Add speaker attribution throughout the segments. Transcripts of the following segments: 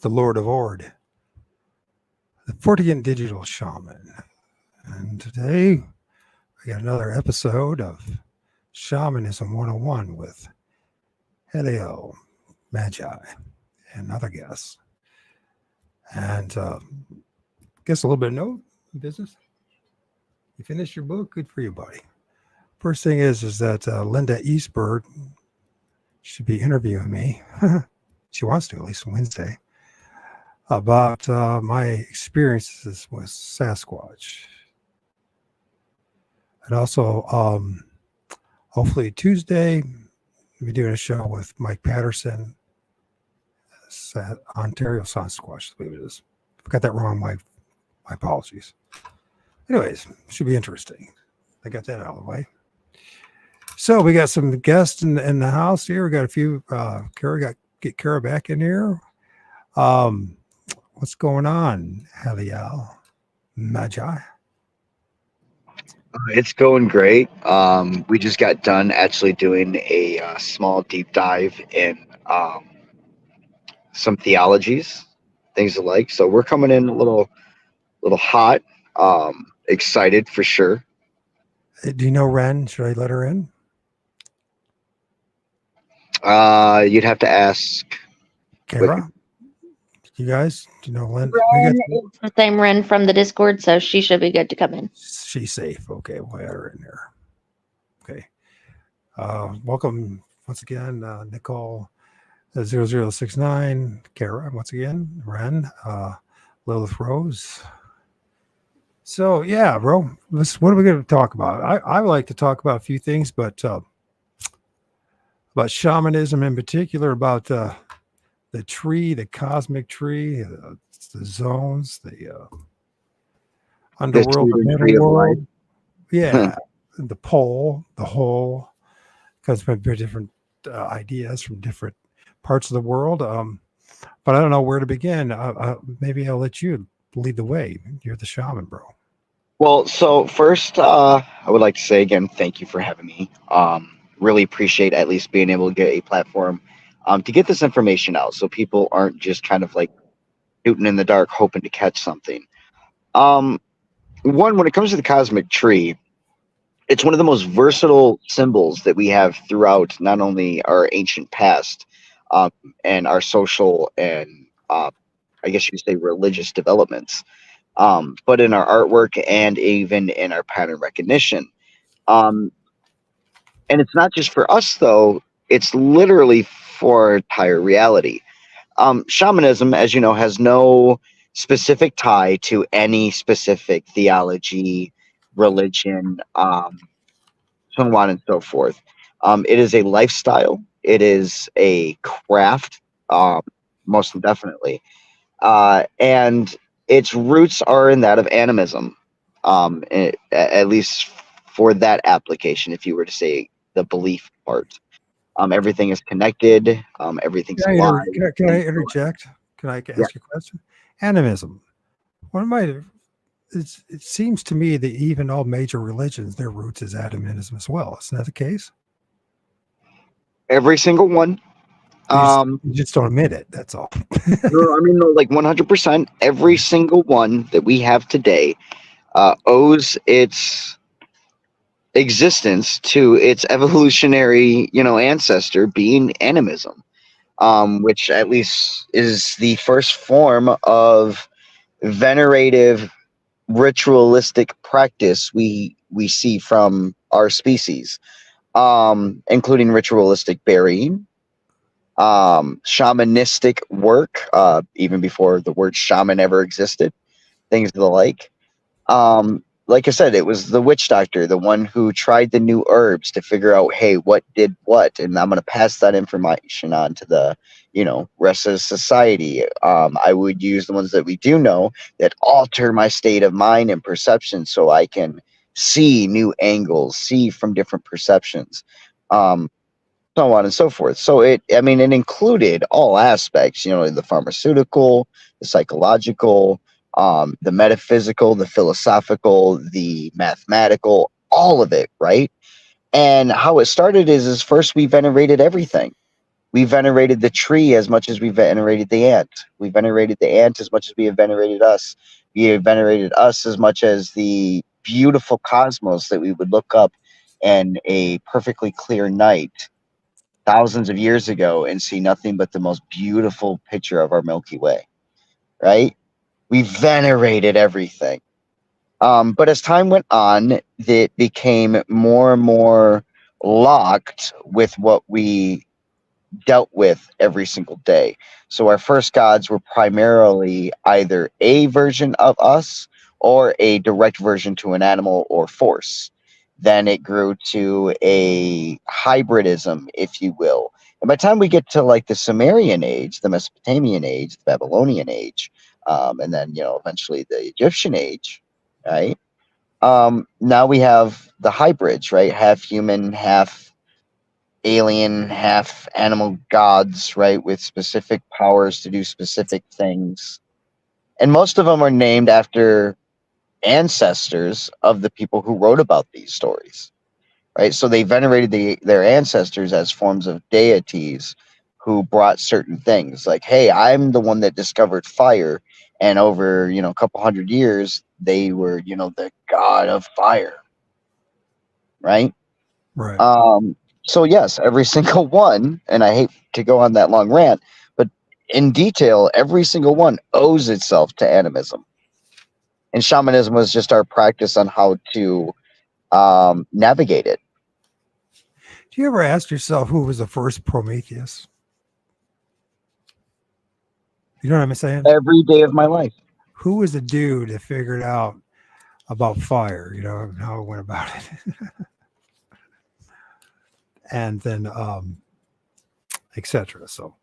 Speaker 1: the Lord of Ord, the Fortean Digital Shaman. And today we got another episode of Shamanism 101 with HALIEL, MAGI, and other guests. And guess a little bit of note business. You finished your book? Good for you, buddy. First thing is that Linda Eastberg should be interviewing me. She wants to, at least Wednesday, about my experiences with Sasquatch. And also, hopefully Tuesday, we'll be doing a show with Mike Patterson, Ontario Sasquatch, I believe it is. If I got that wrong, my apologies. Anyways, should be interesting. I got that out of the way. So we got some guests in the house here. We got a few. Get Kara back in here. What's going on, HALIEL, MAGI?
Speaker 2: It's going great. We just got done actually doing a small deep dive in some theologies, things alike. So we're coming in a little hot. Excited for sure.
Speaker 1: Do you know Ren? Should I let her in?
Speaker 2: You'd have to ask
Speaker 1: Kara. You guys, do you know Ren?
Speaker 3: Ren is the same Ren from the Discord, so she should be good to come in.
Speaker 1: She's safe. Okay, we'll have her in there. Okay. Welcome once again, Nicole 0069, Kara once again, Ren, Lilith Rose. So yeah, bro, what are we going to talk about? I would like to talk about a few things, but about shamanism in particular, about the tree, the cosmic tree, the zones, the underworld, the middle world. Yeah, the pole, the whole, because we've very different ideas from different parts of the world. But I don't know where to begin. Maybe I'll let you lead the way. You're the shaman, bro.
Speaker 2: Well, so first, I would like to say again, thank you for having me. Really appreciate at least being able to get a platform to get this information out, so people aren't just kind of like shooting in the dark, hoping to catch something. When it comes to the cosmic tree, it's one of the most versatile symbols that we have throughout not only our ancient past and our social and I guess you could say religious developments, but in our artwork and even in our pattern recognition. And it's not just for us, though. It's literally for our entire reality. Shamanism, as you know, has no specific tie to any specific theology, religion, so on and so forth. It is a lifestyle. It is a craft, most definitely. And its roots are in that of animism, at least for that application, if you were to say the belief part. Everything is connected. Everything's alive.
Speaker 1: Can I interject? Can I ask you a question? Animism. It seems to me that even all major religions, their roots is animism as well. Isn't that the case?
Speaker 2: Every single one.
Speaker 1: You just don't admit it. That's all.
Speaker 2: No, I mean, no, like 100%. Every single one that we have today owes its existence to its evolutionary, ancestor being animism, which at least is the first form of venerative ritualistic practice we see from our species, including ritualistic burying, shamanistic work, even before the word shaman ever existed, things of the like. Like I said, it was the witch doctor, the one who tried the new herbs to figure out, hey, what did what, and I'm going to pass that information on to the, rest of society. I would use the ones that we do know that alter my state of mind and perception, so I can see new angles, see from different perceptions, so on and so forth. So it included all aspects, the pharmaceutical, the psychological, the metaphysical, the philosophical, the mathematical, all of it, right? And how it started is first we venerated everything. We venerated the tree as much as we venerated the ant. We venerated the ant as much as we have venerated us. We have venerated us as much as the beautiful cosmos that we would look up in a perfectly clear night thousands of years ago and see nothing but the most beautiful picture of our Milky Way, right? We venerated everything. But as time went on, it became more and more locked with what we dealt with every single day. So our first gods were primarily either a version of us or a direct version to an animal or force. Then it grew to a hybridism, if you will. And by the time we get to like the Sumerian age, the Mesopotamian age, the Babylonian age, and then eventually the Egyptian age, right? Now we have the hybrids, right? Half human, half alien, half animal gods, right? With specific powers to do specific things. And most of them are named after ancestors of the people who wrote about these stories, right? So they venerated their ancestors as forms of deities who brought certain things. Like, hey, I'm the one that discovered fire. And over, a couple hundred years, they were, the god of fire, right?
Speaker 1: Right.
Speaker 2: So yes, every single one, and I hate to go on that long rant, but in detail, every single one owes itself to animism. And shamanism was just our practice on how to navigate it.
Speaker 1: Do you ever ask yourself who was the first Prometheus? You know what I'm saying?
Speaker 2: Every day of my life.
Speaker 1: Who was the dude that figured out about fire? And how it went about it, and then etc. So,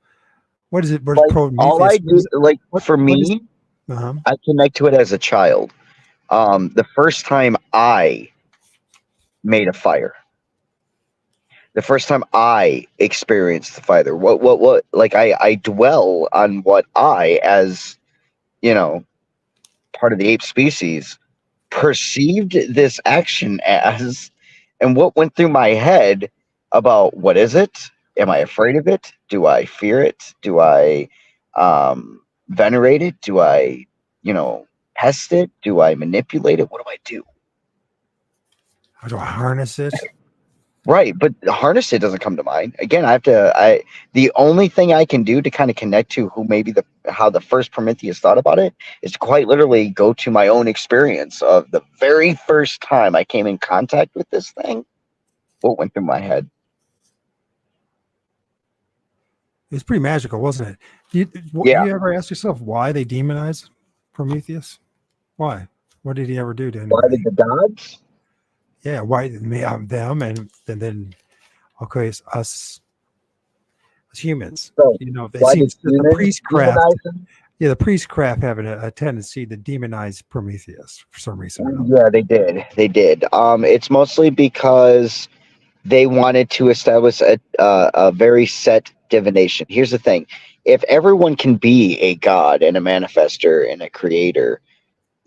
Speaker 1: what is it? Where's
Speaker 2: Like,
Speaker 1: Prometheus?
Speaker 2: all I do, like for me, I connect to it as a child. The first time I made a fire, the first time I experienced the fire, what, like I dwell on what I, as part of the ape species, perceived this action as, and what went through my head about what is it? Am I afraid of it? Do I fear it? Do I venerate it? Do I, pest it? Do I manipulate it? What do I do?
Speaker 1: How do I harness it?
Speaker 2: Right, but harness it doesn't come to mind. Again, the only thing I can do to kind of connect to who maybe how the first Prometheus thought about it is to quite literally go to my own experience of the very first time I came in contact with this thing. What went through my head?
Speaker 1: It's pretty magical, wasn't it?
Speaker 2: Yeah.
Speaker 1: You ever ask yourself why they demonized Prometheus? Why? What did he ever do to
Speaker 2: Why
Speaker 1: anybody?
Speaker 2: did the gods?
Speaker 1: Yeah, why them and then okay, it's us as humans.
Speaker 2: So,
Speaker 1: They
Speaker 2: why
Speaker 1: seem
Speaker 2: did
Speaker 1: the
Speaker 2: humans
Speaker 1: priestcraft.
Speaker 2: demonize them?
Speaker 1: Yeah, the priestcraft having a tendency to demonize Prometheus for some reason. Or another.
Speaker 2: Yeah, they did. They did. It's mostly because they wanted to establish a very set divination. Here's the thing: if everyone can be a god and a manifester and a creator,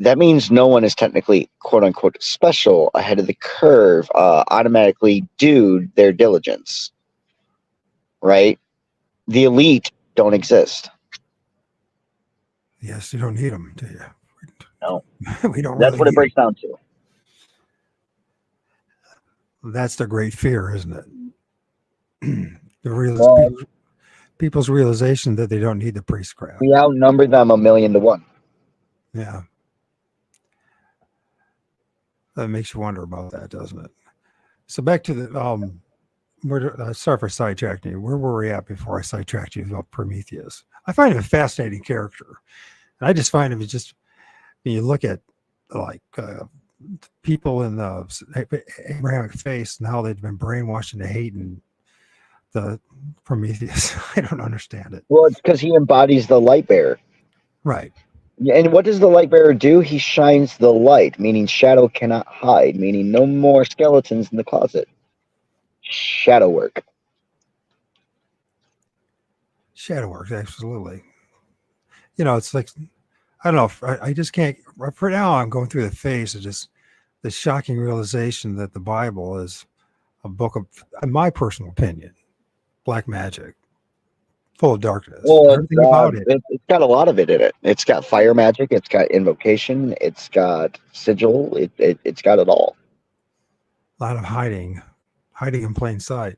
Speaker 2: that means no one is technically "quote unquote" special, ahead of the curve, automatically do their diligence, right? The elite don't exist.
Speaker 1: Yes, you don't need them, do you?
Speaker 2: No,
Speaker 1: We don't
Speaker 2: that's
Speaker 1: really
Speaker 2: what it
Speaker 1: need
Speaker 2: breaks down to.
Speaker 1: them. That's the great fear, isn't it?
Speaker 2: Well,
Speaker 1: people's realization that they don't need the priestcraft.
Speaker 2: we outnumber them 1,000,000 to 1.
Speaker 1: Yeah. That makes you wonder about that, doesn't it? So back to the sorry for sidetracking you. Where were we at before I sidetracked you about Prometheus? I find him a fascinating character, and I just find him just when you look at like people in the Abrahamic faith and how they've been brainwashed into hating the Prometheus. I don't understand it.
Speaker 2: Well, it's because he embodies the light bearer.
Speaker 1: Right.
Speaker 2: And what does the light bearer do? He shines the light, meaning shadow cannot hide, meaning no more skeletons in the closet. Shadow work.
Speaker 1: Shadow work, absolutely. It's like, I don't know. I just can't, for now, I'm going through the phase of just the shocking realization that the Bible is a book of, in my personal opinion, black magic. full of darkness.
Speaker 2: Well,
Speaker 1: Everything about it.
Speaker 2: it's got a lot of it in it. It's got fire magic. It's got invocation. It's got sigil. It's got it all.
Speaker 1: A lot of hiding in plain sight.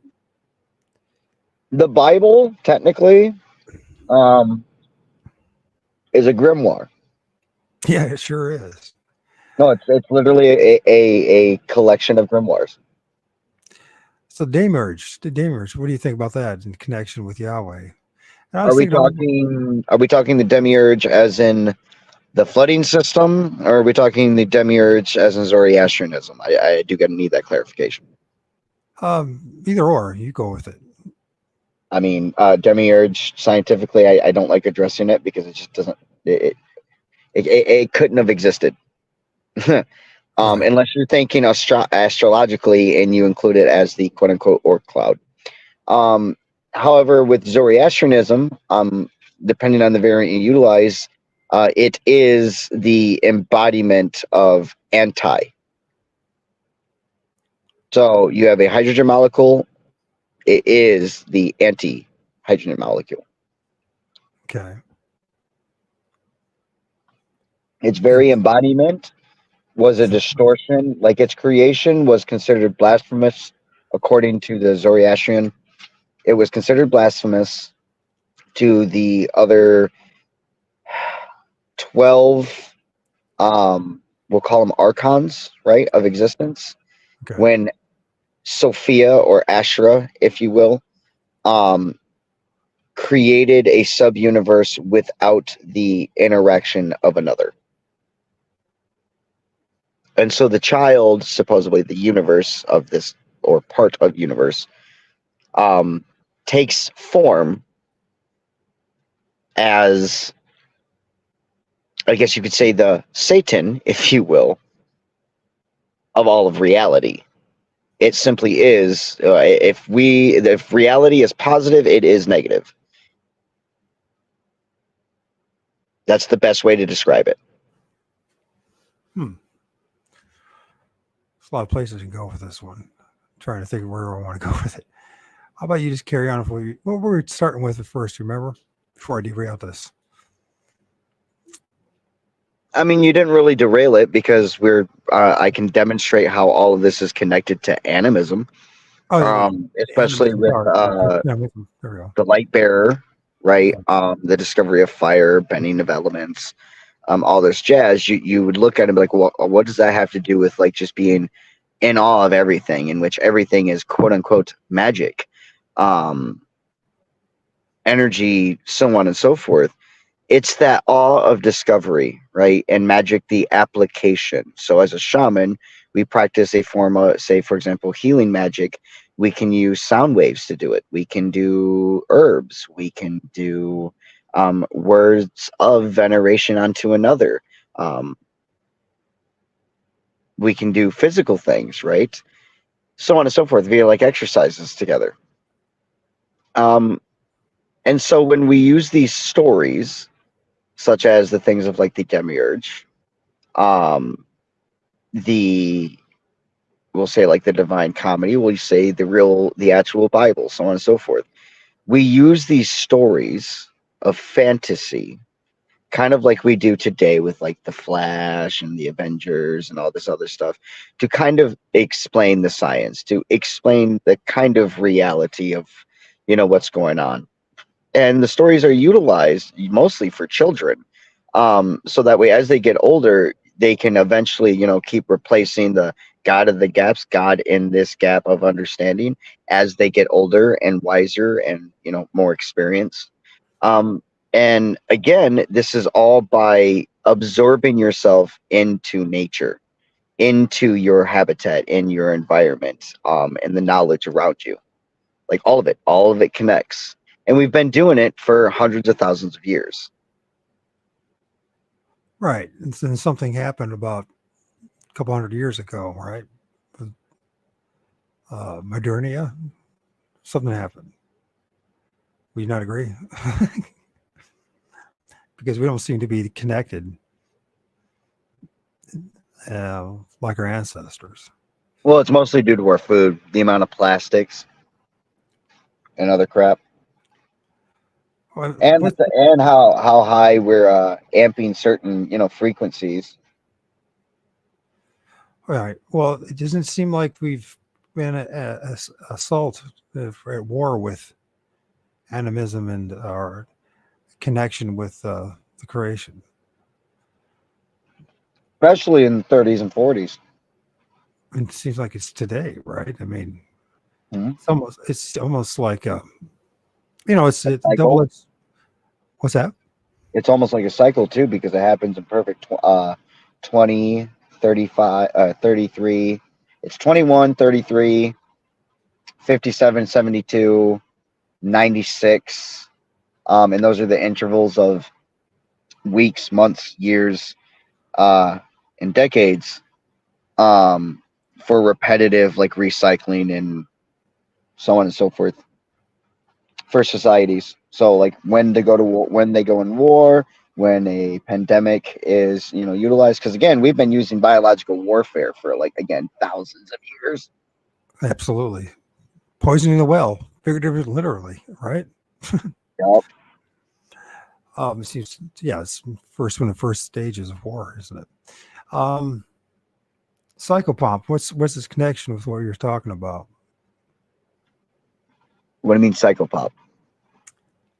Speaker 2: The Bible, technically, is a grimoire.
Speaker 1: Yeah, it sure is.
Speaker 2: No, it's literally a collection of grimoires.
Speaker 1: So Damerge, what do you think about that in connection with Yahweh? And I
Speaker 2: Are
Speaker 1: was
Speaker 2: we
Speaker 1: thinking,
Speaker 2: talking the demiurge as in the flooding system, or are we talking the demiurge as in Zoroastrianism? I do need that clarification.
Speaker 1: either or, you go with it.
Speaker 2: I mean, demiurge scientifically, I don't like addressing it because it just doesn't. It couldn't have existed.
Speaker 1: Right.
Speaker 2: Unless you're thinking astrologically and you include it as the quote unquote Oort cloud. However, with Zoroastrianism, depending on the variant you utilize, it is the embodiment of anti. So you have a hydrogen molecule, it is the anti-hydrogen molecule.
Speaker 1: Okay.
Speaker 2: Its very embodiment was a distortion, like its creation was considered blasphemous according to the Zoroastrian. It was considered blasphemous to the other 12, we'll call them archons, right, of existence.
Speaker 1: Okay.
Speaker 2: When Sophia, or Ashra, if you will, created a sub-universe without the interaction of another. And so the child, supposedly the universe of this, or part of universe, takes form as, I guess you could say, the Satan, if you will, of all of reality. It simply is. If reality is positive, it is negative. That's the best way to describe it.
Speaker 1: There's a lot of places you can go with this one. I'm trying to think of where I want to go with it. How about you just carry on with what we were starting with at first, remember? Before I derailed this.
Speaker 2: I mean, you didn't really derail it because I can demonstrate how all of this is connected to animism. Especially with the light bearer, right? The discovery of fire, bending of elements, all this jazz. You would look at it and be like, well, what does that have to do with like just being in awe of everything, in which everything is quote unquote magic, energy, so on and so forth. It's that awe of discovery, right? And magic, the application. So as a shaman, we practice a form of, say, for example, healing magic. We can use sound waves to do it. We can do herbs. We can do words of veneration unto another. We can do physical things, right? So on and so forth, via like exercises together. And so when we use these stories, such as the things of like the demiurge, we'll say like the Divine Comedy, we'll say the actual Bible, so on and so forth. We use these stories of fantasy, kind of like we do today with like the Flash and the Avengers and all this other stuff, to kind of explain the science, to explain the kind of reality of, what's going on. And the stories are utilized mostly for children, so that way as they get older, they can eventually, keep replacing the God of the gaps, God in this gap of understanding, as they get older and wiser and, more experienced. And again, this is all by absorbing yourself into nature, into your habitat, in your environment, and the knowledge around you. Like all of it connects. And we've been doing it for hundreds of thousands of years.
Speaker 1: Right. And then something happened about a couple hundred years ago, right? With, Modernia. Something happened. Would you not agree? Because we don't seem to be connected like our ancestors.
Speaker 2: Well, it's mostly due to our food, the amount of plastics and other crap.
Speaker 1: Well,
Speaker 2: and
Speaker 1: what,
Speaker 2: and how high we're amping certain frequencies.
Speaker 1: all right. Well, it doesn't seem like we've been assault at war with animism and our connection with the creation.
Speaker 2: Especially in the 30s and 40s.
Speaker 1: It seems like it's today, right? I mean,
Speaker 2: Mhm.
Speaker 1: it's almost like it's a double
Speaker 2: Cycle.
Speaker 1: edged. What's that?
Speaker 2: It's almost like a cycle too, because it happens in perfect 20, 35, 33. It's 21, 33, 57, 72, 96. And those are the intervals of weeks, months, years, and decades, for repetitive like recycling and so on and so forth for societies. So like when they go to war, when they go in war, when a pandemic is utilized, because again we've been using biological warfare for like again thousands of years.
Speaker 1: Absolutely. Poisoning the well, figuratively, literally, right?
Speaker 2: Yep.
Speaker 1: It seems, yeah, it's one of the first stages of war, isn't it? Psychopomp, what's this connection with what you're talking about?
Speaker 2: What do you mean psychopop?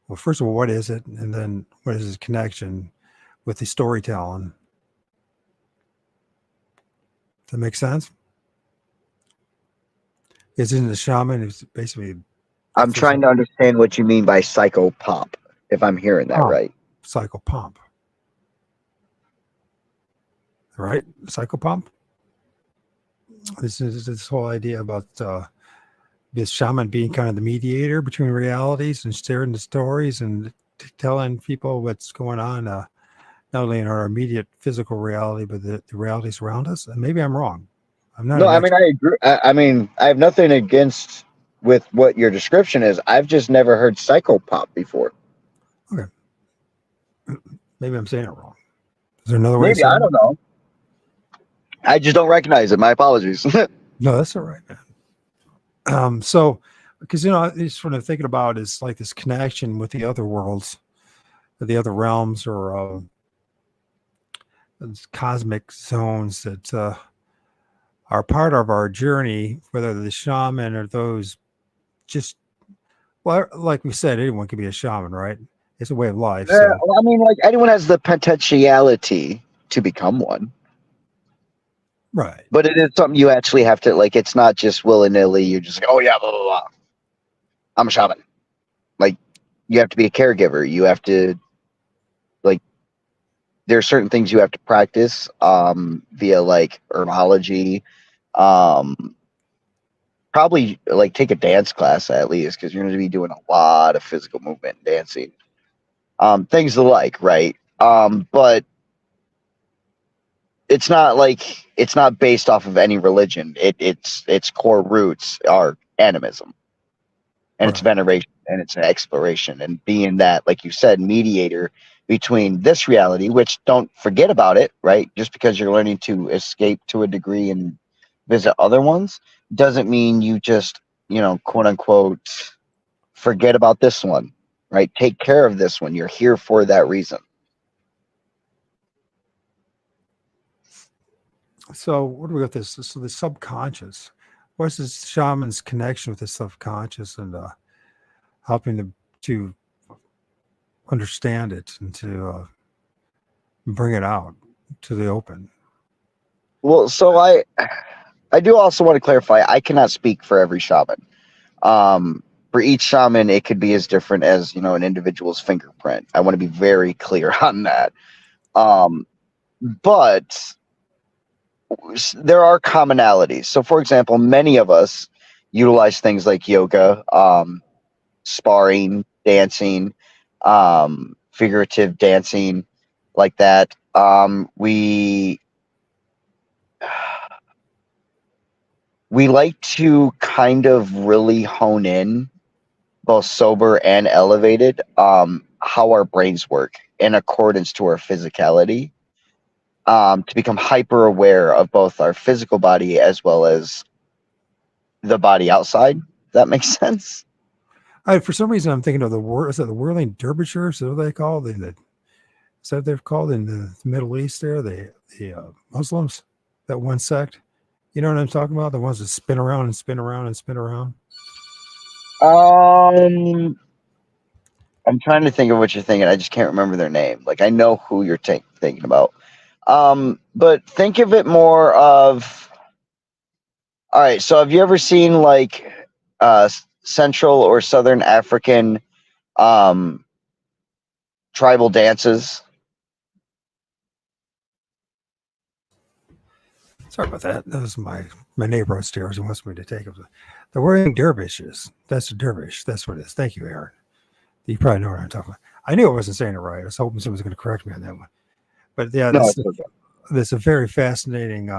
Speaker 1: Well, first of all, what is it? And then what is its connection with the storytelling? Does that make sense? Isn't the shaman is basically
Speaker 2: I'm trying to understand what you mean by psychopop, if I'm hearing that right.
Speaker 1: psychopomp, right? Psychopomp. This is this whole idea about this shaman being kind of the mediator between realities and sharing the stories and telling people what's going on, not only in our immediate physical reality, but the realities around us. And maybe I'm wrong. I'm not
Speaker 2: No,
Speaker 1: an
Speaker 2: I mean
Speaker 1: expert.
Speaker 2: I agree. I mean I have nothing against with what your description is. I've just never heard psychopop before.
Speaker 1: Okay. Maybe I'm saying it wrong. Is there another way to
Speaker 2: Maybe,
Speaker 1: say
Speaker 2: I
Speaker 1: it?
Speaker 2: don't know. I just don't recognize it. My apologies.
Speaker 1: No, that's all right, man. So, because I just sort of thinking about is like this connection with the other worlds, the other realms, or these cosmic zones that are part of our journey, whether the shaman or those just, well, like we said, anyone can be a shaman, right? It's a way of life.
Speaker 2: Yeah,
Speaker 1: So,
Speaker 2: well, I mean, like anyone has the potentiality to become one,
Speaker 1: right.
Speaker 2: but it is something you actually have to like. It's not just willy nilly. You're just like, oh yeah, blah blah blah. I'm a shaman. Like you have to be a caregiver. You have to like. There are certain things you have to practice via like herbology. Um, Probably like take a dance class at least because you're going to be doing a lot of physical movement and dancing. Things alike, right? But it's not like it's not based off of any religion. Its core roots are animism and it's
Speaker 1: Right.
Speaker 2: veneration and it's an exploration and being that, like you said, mediator between this reality, which don't forget about it, right? Just because you're learning to escape to a degree and visit other ones doesn't mean you just, quote unquote, forget about this one, right? Take care of this one. You're here for that reason.
Speaker 1: So, what do we got this? So, the subconscious. What's this shaman's connection with the subconscious and helping to understand it and to bring it out to the open?
Speaker 2: Well, so I do also want to clarify, I cannot speak for every shaman. For each shaman, it could be as different as, an individual's fingerprint. I want to be very clear on that. But there are commonalities. So, for example, many of us utilize things like yoga, sparring, dancing, figurative dancing, like that. We like to kind of really hone in, both sober and elevated, how our brains work in accordance to our physicality, to become hyper aware of both our physical body as well as the body outside. That makes sense.
Speaker 1: For some reason, I'm thinking of is it the whirling derbyshires? Is that what they call is that what they're called in the Middle East? There, the Muslims, that one sect. You know what I'm talking about? The ones that spin around and spin around and spin around.
Speaker 2: I'm trying to think of what you're thinking. I just can't remember their name. Like I know who you're thinking about. But think of it more of. All right. So have you ever seen like Central or Southern African um, tribal dances?
Speaker 1: Sorry about that. That was my neighbor upstairs who wants me to take the whirling dervishes. That's a dervish. That's what it is. Thank you, Aaron. You probably know what I'm talking about. I knew I wasn't saying it right. I was hoping someone was going to correct me on that one. But yeah,
Speaker 2: No,
Speaker 1: this is a very fascinating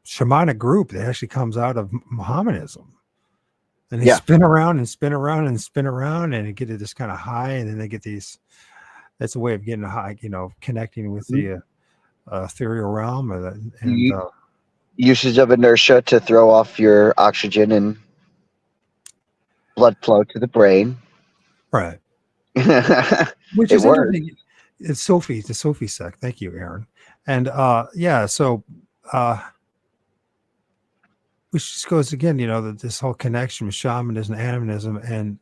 Speaker 1: shamanic group that actually comes out of Mohammedanism. And they spin around and spin around and spin around and get to this kind of high. And then they get these, that's a way of getting a high, connecting with the ethereal realm. And
Speaker 2: usage of inertia to throw off your oxygen and blood flow to the brain.
Speaker 1: Right.
Speaker 2: Which
Speaker 1: is interesting. It's the Sophie sect. Thank you, Aaron. And so which just goes again, that this whole connection with shamanism, animism, and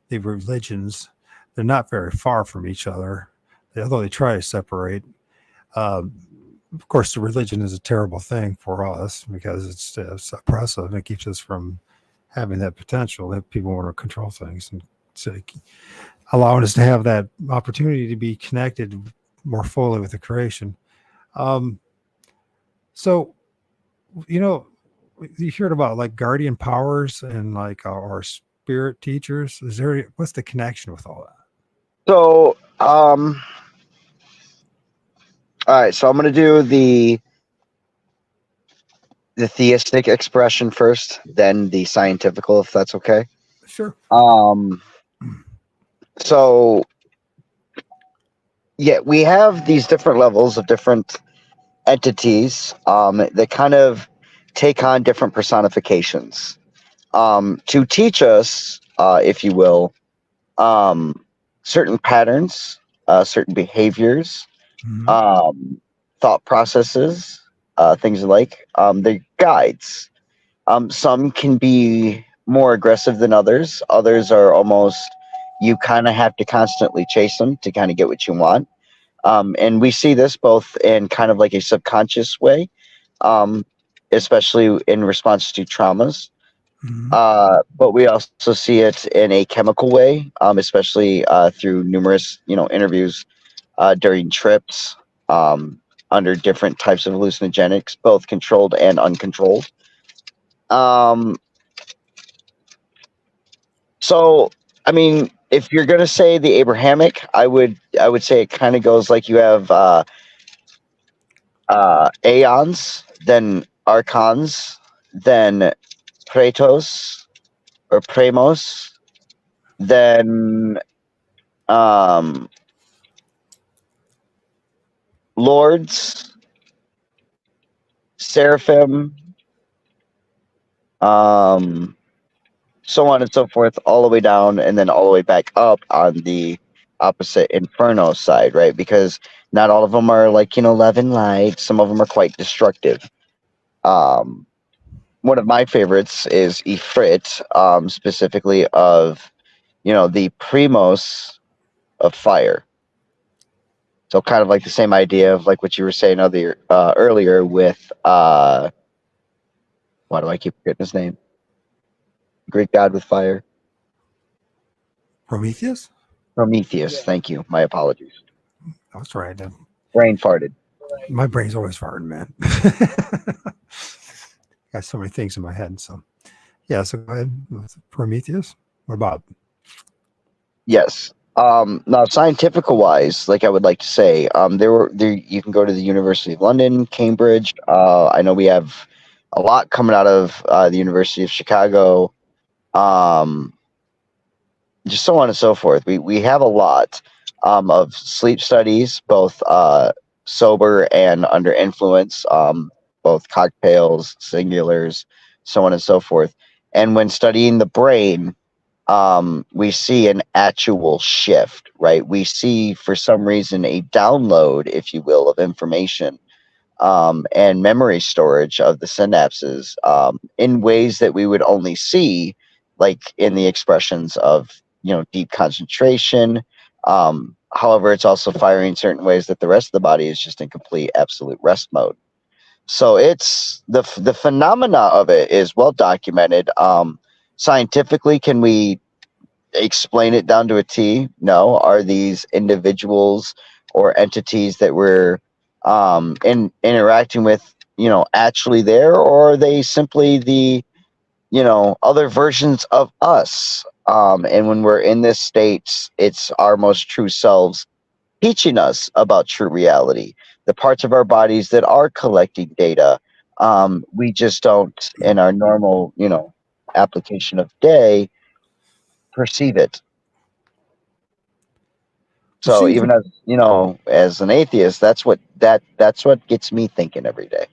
Speaker 1: the religions, they're not very far from each other, although they try to separate. Of course, the religion is a terrible thing for us because it's oppressive and it keeps us from having that potential that people want to control things, and so allowing us to have that opportunity to be connected more fully with the creation. So, you heard about like guardian powers and like our spirit teachers. What's the connection with all that?
Speaker 2: So, all right. So I'm going to do the theistic expression first, then the scientifical, if that's okay.
Speaker 1: Sure.
Speaker 2: So, yeah, we have these different levels of different entities that kind of take on different personifications to teach us, if you will, certain patterns, certain behaviors, thought processes, things like they're guides. Some can be more aggressive than others. Others are almost, you kind of have to constantly chase them to kind of get what you want. And we see this both in kind of like a subconscious way, especially in response to traumas. But we also see it in a chemical way, especially through numerous, interviews during trips, under different types of hallucinogenics, both controlled and uncontrolled. So, I mean, if you're gonna say the Abrahamic, I would say it kind of goes like you have aeons, then archons, then praetos or premos, then lords, seraphim, so on and so forth, all the way down and then all the way back up on the opposite inferno side, right? Because not all of them are like, love and light. Some of them are quite destructive. One of my favorites is Ifrit, specifically of, the primos of fire. So kind of like the same idea of like what you were saying earlier with, why do I keep forgetting his name? Greek god with fire.
Speaker 1: Prometheus?
Speaker 2: Prometheus, thank you. My apologies.
Speaker 1: That's right.
Speaker 2: Brain farted.
Speaker 1: My brain's always farting, man. Got so many things in my head. So, yeah. So go ahead with Prometheus. What about?
Speaker 2: Yes. Now, scientific wise, like I would like to say, there you can go to the University of London, Cambridge. I know we have a lot coming out of the University of Chicago. Just so on and so forth. We have a lot of sleep studies, both sober and under influence, both cocktails, singulars, so on and so forth. And when studying the brain, we see an actual shift, right? We see, for some reason, a download, if you will, of information and memory storage of the synapses in ways that we would only see, like in the expressions of, deep concentration. However, it's also firing certain ways that the rest of the body is just in complete, absolute rest mode. So it's the phenomena of it is well documented. Scientifically, can we explain it down to a T? No. Are these individuals or entities that we're interacting with, actually there, or are they simply the, other versions of us? And when we're in this state, it's our most true selves teaching us about true reality, the parts of our bodies that are collecting data. We just don't, in our normal, application of day, perceive it.
Speaker 1: Which
Speaker 2: So
Speaker 1: seems
Speaker 2: even as as an atheist, that's what gets me thinking every day.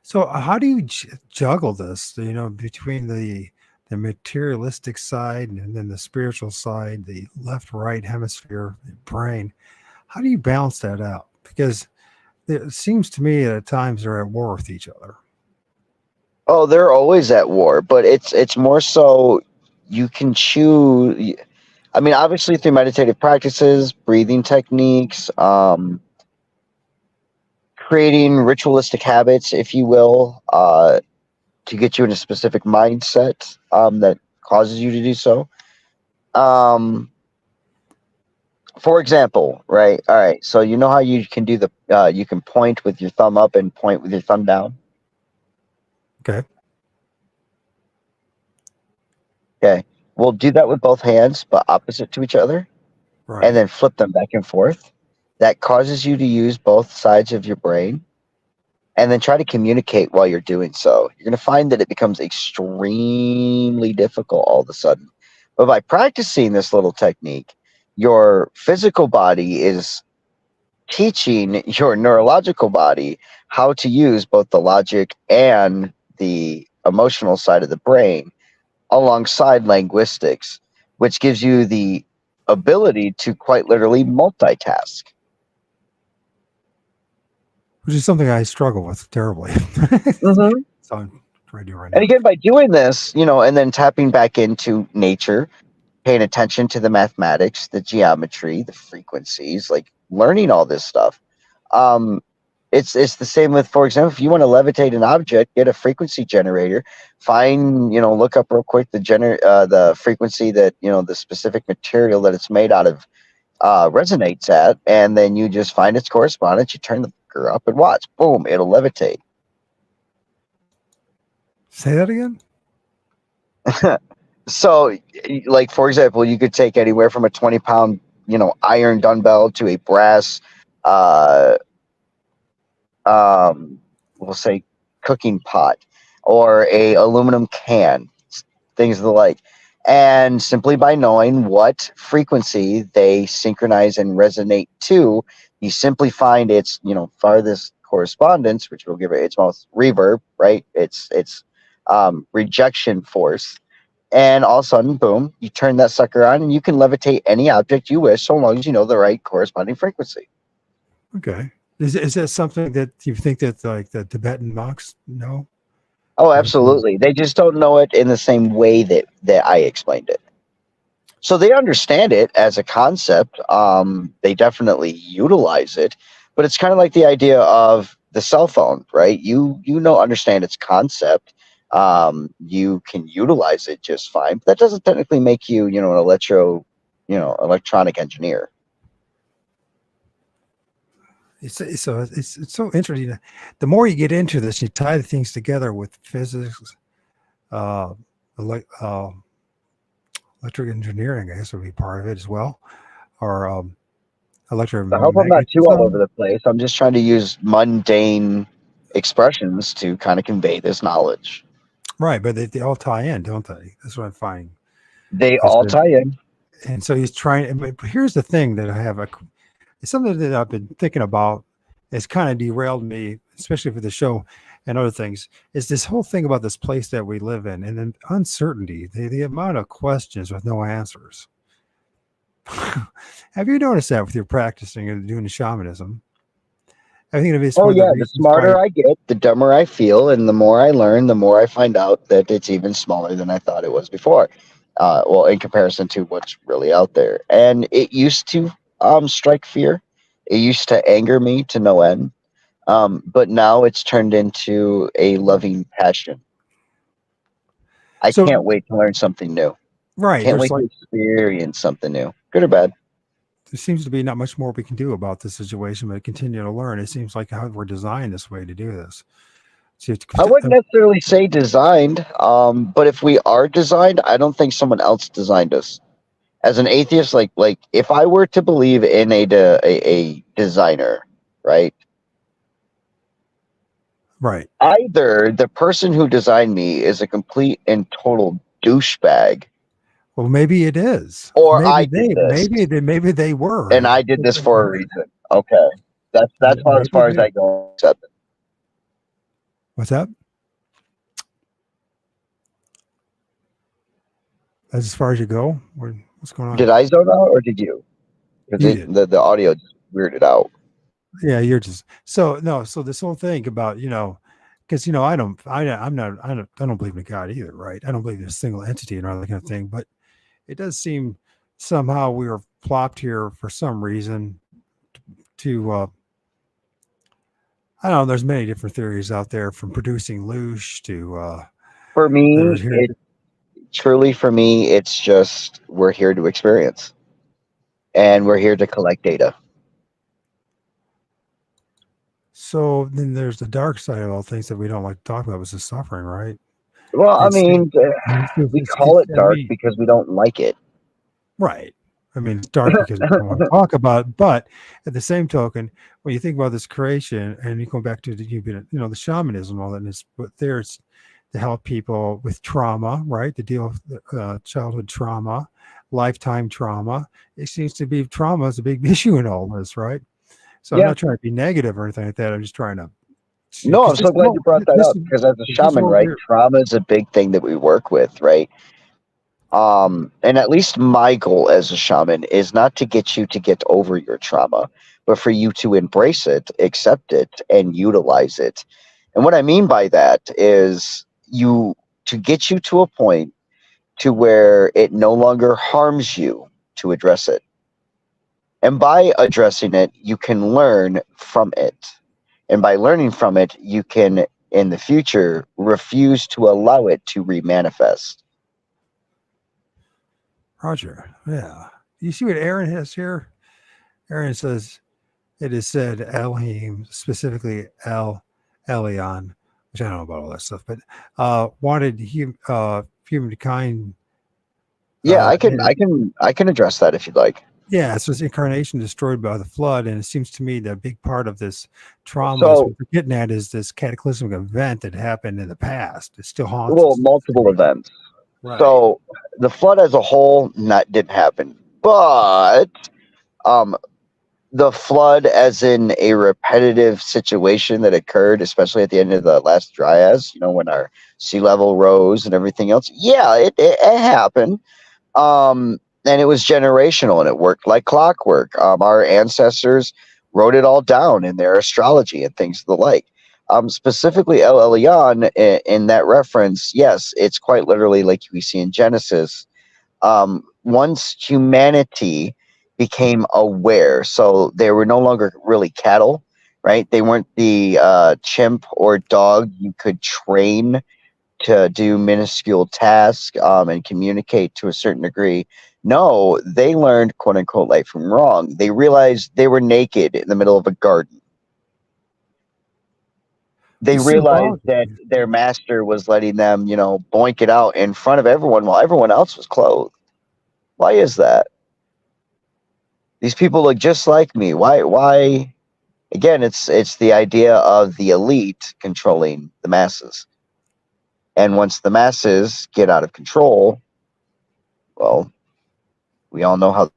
Speaker 1: so. How do you juggle this? Between the materialistic side and then the spiritual side, the left-right hemisphere, the brain. How do you balance that out? Because it seems to me that at times they're at war with each other.
Speaker 2: Oh, they're always at war, but it's more so you can choose. I mean, obviously through meditative practices, breathing techniques, creating ritualistic habits, if you will, to get you in a specific mindset that causes you to do so. For example, right? All right. So you know how you can do you can point with your thumb up and point with your thumb down.
Speaker 1: Okay.
Speaker 2: Okay. We'll do that with both hands, but opposite to each other,
Speaker 1: Right.
Speaker 2: and then flip them back and forth. That causes you to use both sides of your brain, and then try to communicate while you're doing so. You're going to find that it becomes extremely difficult all of a sudden. But by practicing this little technique, your physical body is teaching your neurological body how to use both the logic and the emotional side of the brain alongside linguistics, which gives you the ability to quite literally multitask.
Speaker 1: Which is something I struggle with terribly.
Speaker 2: Mm-hmm.
Speaker 1: So I'm trying to do right
Speaker 2: And
Speaker 1: now.
Speaker 2: again, by doing this, and then tapping back into nature, paying attention to the mathematics, the geometry, the frequencies, like learning all this stuff. It's the same with, for example, if you want to levitate an object, get a frequency generator, find, look up real quick the frequency that, the specific material that it's made out of resonates at, and then you just find its correspondence, you turn the fucker up and watch, boom, it'll levitate.
Speaker 1: Say that again?
Speaker 2: So, like, for example, you could take anywhere from a 20-pound, iron dumbbell to a brass, we'll say, cooking pot, or a aluminum can, things of the like. And simply by knowing what frequency they synchronize and resonate to, you simply find its, farthest correspondence, which will give it its most reverb, right? Its rejection force. And all of a sudden, boom, you turn that sucker on and you can levitate any object you wish, so long as you know the right corresponding frequency.
Speaker 1: Okay. Is that something that you think that like the Tibetan monks know?
Speaker 2: Oh, absolutely. They just don't know it in the same way that I explained it. So they understand it as a concept. They definitely utilize it, but it's kind of like the idea of the cell phone, right? You understand its concept. You can utilize it just fine, but that doesn't technically make you, an electronic engineer.
Speaker 1: It's so interesting. The more you get into this, you tie the things together with physics, uh, ele- uh, electric engineering, I guess would be part of it as well, or
Speaker 2: I hope I'm not too all over the place. I'm just trying to use mundane expressions to kind of convey this knowledge.
Speaker 1: Right, but they all tie in, don't they? That's what I'm finding.
Speaker 2: They all tie in.
Speaker 1: And so he's trying. But here's the thing that I have it's something that I've been thinking about it's kind of derailed me, especially for the show and other things, is this whole thing about this place that we live in and then uncertainty, the amount of questions with no answers. Have you noticed that with your practicing and doing the shamanism? I think it's
Speaker 2: Oh
Speaker 1: one of the
Speaker 2: yeah, the
Speaker 1: reasons why.
Speaker 2: smarter I get, the dumber I feel, and the more I learn, the more I find out that it's even smaller than I thought it was before. Well, in comparison to what's really out there, and it used to strike fear. It used to anger me to no end. But now it's turned into a loving passion. I
Speaker 1: So,
Speaker 2: can't wait to learn something new.
Speaker 1: right,
Speaker 2: Can't
Speaker 1: there's
Speaker 2: wait to
Speaker 1: like,
Speaker 2: experience something new, good or bad.
Speaker 1: there seems to be not much more we can do about this situation, but continue to learn. It seems like how we're designed this way to do this. So,
Speaker 2: I wouldn't necessarily say designed, but if we are designed, I don't think someone else designed us. As an atheist, like if I were to believe in a designer, right?
Speaker 1: right.
Speaker 2: Either the person who designed me is a complete and total douchebag,
Speaker 1: Well, maybe it is.
Speaker 2: or I did this
Speaker 1: Maybe they were.
Speaker 2: and I did this for a reason. Okay, that's about as
Speaker 1: Maybe
Speaker 2: far as
Speaker 1: they.
Speaker 2: I go. Accept it.
Speaker 1: What's that? That's as far as you go. What's going on?
Speaker 2: Did I zone out or did you? Because
Speaker 1: You did.
Speaker 2: the audio just weirded out.
Speaker 1: Yeah, you're just so no. So this whole thing about because I don't believe in God either, right? I don't believe in a single entity and all that kind of thing. But it does seem somehow we were plopped here for some reason to I don't know. There's many different theories out there, from producing loosh to
Speaker 2: For
Speaker 1: that are
Speaker 2: me,
Speaker 1: here.
Speaker 2: it truly for me, it's just we're here to experience and we're here to collect data.
Speaker 1: So then there's the dark side of all things that we don't like to talk about, was the suffering, right?
Speaker 2: Well, I
Speaker 1: It's,
Speaker 2: mean, we call it
Speaker 1: I
Speaker 2: dark
Speaker 1: mean,
Speaker 2: because we don't like it.
Speaker 1: right. I mean, it's dark because we don't want to talk about it, but at the same token, when you think about this creation and you go back to the shamanism, all that, and it's but there's to help people with trauma, right? To deal with childhood trauma, lifetime trauma. It seems to be trauma is a big issue in all this, right? So I'm
Speaker 2: Yeah.
Speaker 1: not trying to be negative or anything like that. I'm just trying to
Speaker 2: No, I'm
Speaker 1: because
Speaker 2: so glad you brought that up because as a
Speaker 1: this is
Speaker 2: shaman,
Speaker 1: what
Speaker 2: right,
Speaker 1: we're
Speaker 2: trauma is a big thing that we work with, right? And at least my goal as a shaman is not to get you to get over your trauma, but for you to embrace it, accept it, and utilize it. And what I mean by that is you to get you to a point to where it no longer harms you to address it. And by addressing it, you can learn from it. And by learning from it, you can, in the future, refuse to allow it to remanifest.
Speaker 1: Roger. Yeah. You see what Aaron has here? Aaron says, it is said Elohim, specifically El Elyon, which I don't know about all that stuff, but wanted humankind.
Speaker 2: Yeah,
Speaker 1: And
Speaker 2: I can address that if you'd like.
Speaker 1: yeah, so his incarnation destroyed by the flood, and it seems to me that a big part of this trauma that
Speaker 2: So,
Speaker 1: we're getting at is this cataclysmic event that happened in the past. It still haunts
Speaker 2: well,
Speaker 1: us.
Speaker 2: multiple events.
Speaker 1: Right.
Speaker 2: So the flood as a whole not didn't happen, but um, the flood as in a repetitive situation that occurred, especially at the end of the last dryas, when our sea level rose and everything else. Yeah, it happened. And it was generational and it worked like clockwork. Our ancestors wrote it all down in their astrology and things of the like. Specifically, El Elyon in that reference, yes, it's quite literally like we see in Genesis. Once humanity became aware, so they were no longer really cattle, right? They weren't the chimp or dog you could train to do minuscule tasks and communicate to a certain degree. No, they learned quote unquote right from wrong. They realized they were naked in the middle of a garden. They
Speaker 1: It's
Speaker 2: realized
Speaker 1: symbolic.
Speaker 2: that their master was letting them, boink it out in front of everyone while everyone else was clothed. Why is that? These people look just like me. Why again, it's the idea of the elite controlling the masses. And once the masses get out of control, well, we all know how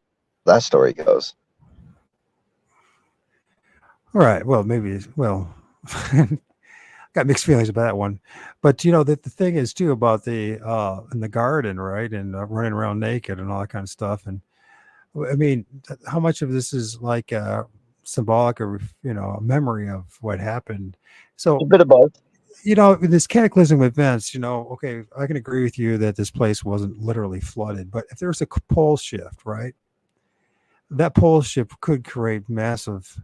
Speaker 2: that story goes.
Speaker 1: All right. Well, maybe. Well, got mixed feelings about that one, but the thing is too about the in the garden, right, and running around naked and all that kind of stuff. And I mean, how much of this is like symbolic or a memory of what happened?
Speaker 2: A
Speaker 1: So
Speaker 2: bit of both.
Speaker 1: in this cataclysm events, okay, I can agree with you that this place wasn't literally flooded, but if there's a pole shift, right, that pole shift could create massive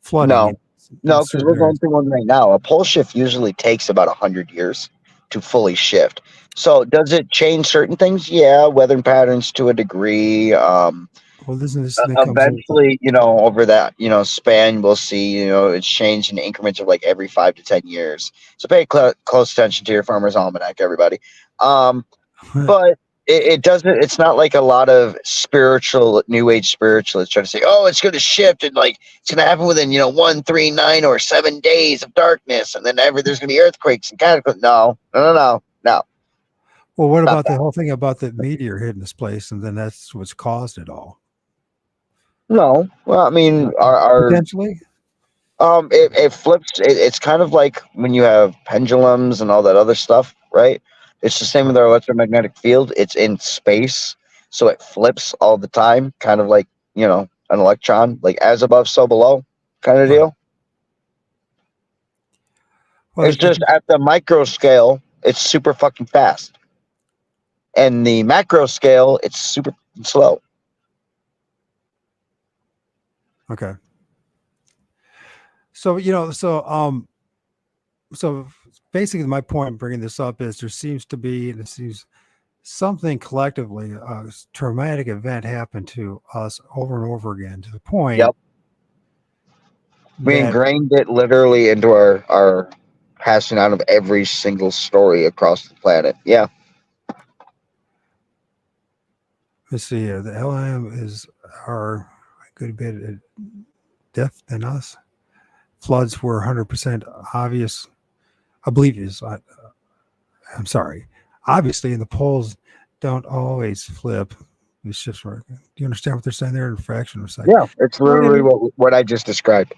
Speaker 1: flooding
Speaker 2: No,
Speaker 1: in
Speaker 2: no, because
Speaker 1: certain
Speaker 2: we're
Speaker 1: areas.
Speaker 2: going through one right now. A pole shift usually takes about 100 years to fully shift. So does it change certain things? Yeah, weather patterns to a degree.
Speaker 1: Well, this then comes in with the,
Speaker 2: Eventually, over that, span, we'll see, it's changed in increments of like every 5 to 10 years. So pay close attention to your farmer's almanac, everybody. But it doesn't, it's not like a lot of spiritual, new age spiritualists try to say, oh, it's going to shift and like it's going to happen within, 1, 3, 9, or 7 days of darkness. And then there's going to be earthquakes and cataclysms. No, no, no, no, no,
Speaker 1: well, what
Speaker 2: not
Speaker 1: about the
Speaker 2: that.
Speaker 1: whole thing about the meteor hitting this place, and then that's what's caused it all?
Speaker 2: No. Well, I mean, our
Speaker 1: Potentially.
Speaker 2: it flips. It's kind of like when you have pendulums and all that other stuff, right? It's the same with our electromagnetic field. It's in space, so it flips all the time, kind of like an electron, like as above, so below, kind of
Speaker 1: Right.
Speaker 2: deal.
Speaker 1: Well,
Speaker 2: It's just at the micro scale, it's super fucking fast, and the macro scale, it's super slow.
Speaker 1: okay. So so basically, my point in bringing this up is there seems to be something collectively, a traumatic event happened to us over and over again to the point
Speaker 2: Yep, we
Speaker 1: that,
Speaker 2: ingrained it literally into our passing out of every single story across the planet. Yeah.
Speaker 1: let's see here, the LM are a good bit deaf than us. Floods were 100% obvious. I believe is. I'm sorry. Obviously, and the poles don't always flip. It's just right. Do you understand what they're saying there in a fraction of a second?
Speaker 2: Yeah, it's literally what I just described.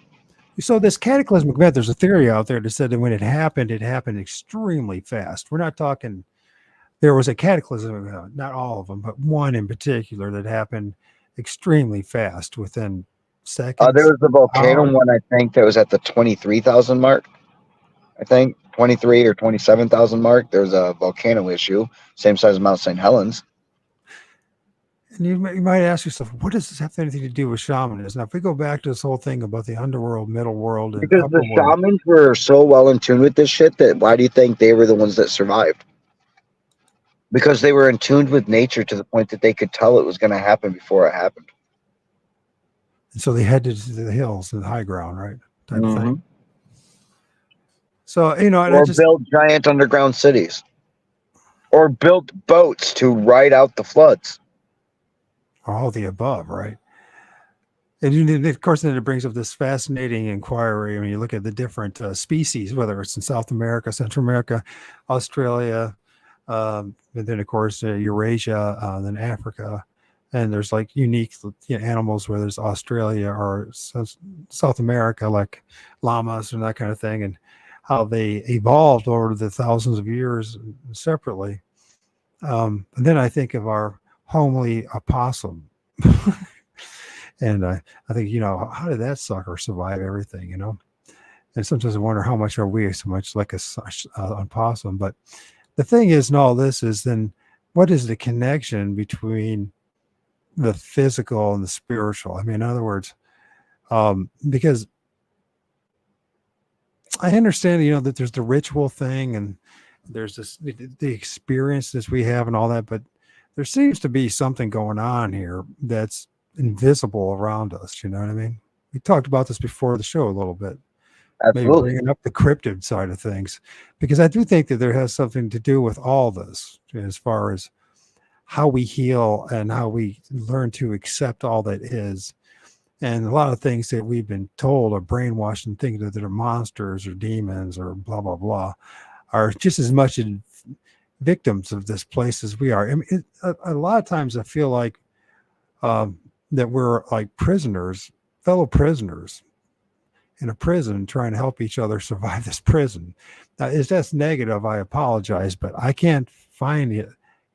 Speaker 1: So this cataclysmic event, there's a theory out there that said that when it happened extremely fast. We're not talking. There was a cataclysm event, not all of them, but one in particular that happened extremely fast within
Speaker 2: There
Speaker 1: seconds,
Speaker 2: was the volcano
Speaker 1: hours.
Speaker 2: one, I think, that was at the 23,000 mark. I think 23 or 27,000 mark. There's a volcano issue, same size as Mount St. Helens.
Speaker 1: And you might ask yourself, what does this have anything to do with shamanism? Now, if we go back to this whole thing about the underworld, middle world, and
Speaker 2: Because
Speaker 1: upper
Speaker 2: the
Speaker 1: world,
Speaker 2: shamans were so well in tune with this shit that why do you think they were the ones that survived? Because they were in tune with nature to the point that they could tell it was going to happen before it happened.
Speaker 1: and so they headed to the hills, to the high ground, right? Type of
Speaker 2: Mm-hmm.
Speaker 1: thing. So, and I
Speaker 2: Or
Speaker 1: just,
Speaker 2: built giant underground cities. Or built boats to ride out the floods.
Speaker 1: all the above, right? And of course, then it brings up this fascinating inquiry when you look at the different species, whether it's in South America, Central America, Australia, and then of course Eurasia, then Africa, and there's like unique animals where there's Australia or South America, like llamas and that kind of thing, and how they evolved over the thousands of years separately. And then I think of our homely opossum. And I think, how did that sucker survive everything, And sometimes I wonder how much are we so much like a opossum. But the thing is in all this is then what is the connection between the physical and the spiritual? I mean, in other words, because I understand, that there's the ritual thing and there's the experiences we have and all that, but there seems to be something going on here that's invisible around us. You know what I mean? We talked about this before the show a little bit, maybe
Speaker 2: Absolutely.
Speaker 1: bringing up the cryptid side of things, because I do think that there has something to do with all this as far as how we heal and how we learn to accept all that is. And a lot of things that we've been told are brainwashed and think that they're monsters or demons or blah, blah, blah, are just as much victims of this place as we are. I mean, a lot of times I feel like that we're like prisoners, fellow prisoners, in a prison trying to help each other survive this prison. Now, if that's negative, I apologize, but I can't find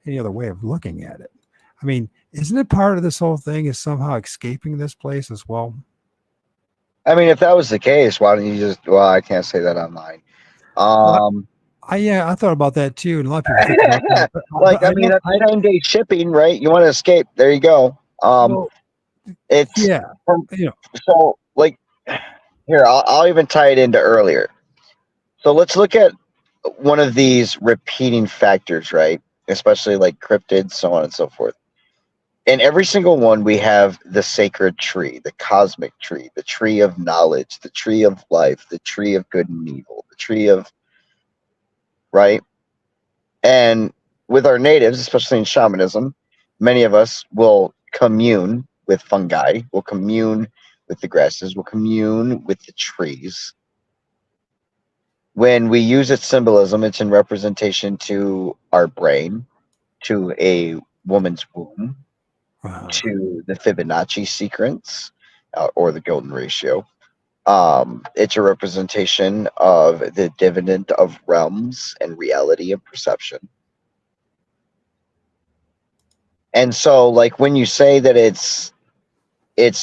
Speaker 1: any other way of looking at it. I mean, isn't it part of this whole thing is somehow escaping this place as well?
Speaker 2: I mean, if that was the case, why don't you just? Well, I can't say that online.
Speaker 1: Well,
Speaker 2: Um,
Speaker 1: I thought about that too, and a lot of people think about that.
Speaker 2: like,
Speaker 1: But
Speaker 2: I
Speaker 1: I
Speaker 2: mean,
Speaker 1: don't.
Speaker 2: that's 9 day shipping, right? You want to escape? There you go.
Speaker 1: Well,
Speaker 2: It's
Speaker 1: yeah,
Speaker 2: from,
Speaker 1: you know,
Speaker 2: so like here. I'll even tie it into earlier. So let's look at one of these repeating factors, right? Especially like cryptids, so on and so forth. In every single one, we have the sacred tree, the cosmic tree, the tree of knowledge, the tree of life, the tree of good and evil, the tree of, right? And with our natives, especially in shamanism, many of us will commune with fungi, will commune with the grasses, will commune with the trees. When we use its symbolism, it's in representation to our brain, to a woman's womb, to the Fibonacci sequence, or the golden ratio. It's a representation of the dividend of realms and reality of perception. And so, like, when you say that it's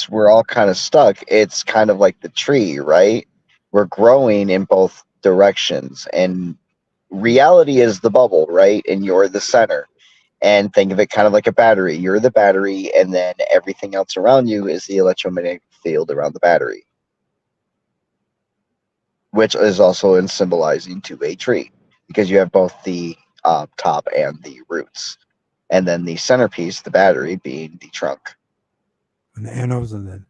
Speaker 2: we're all kind of stuck, it's kind of like the tree, right? We're growing in both directions, and reality is the bubble, right? And you're the center. And think of it kind of like a battery. You're the battery, and then everything else around you is the electromagnetic field around the battery, which is also in symbolizing to a tree, because you have both the top and the roots, and then the centerpiece, the battery, being the trunk.
Speaker 1: and the anodes, and then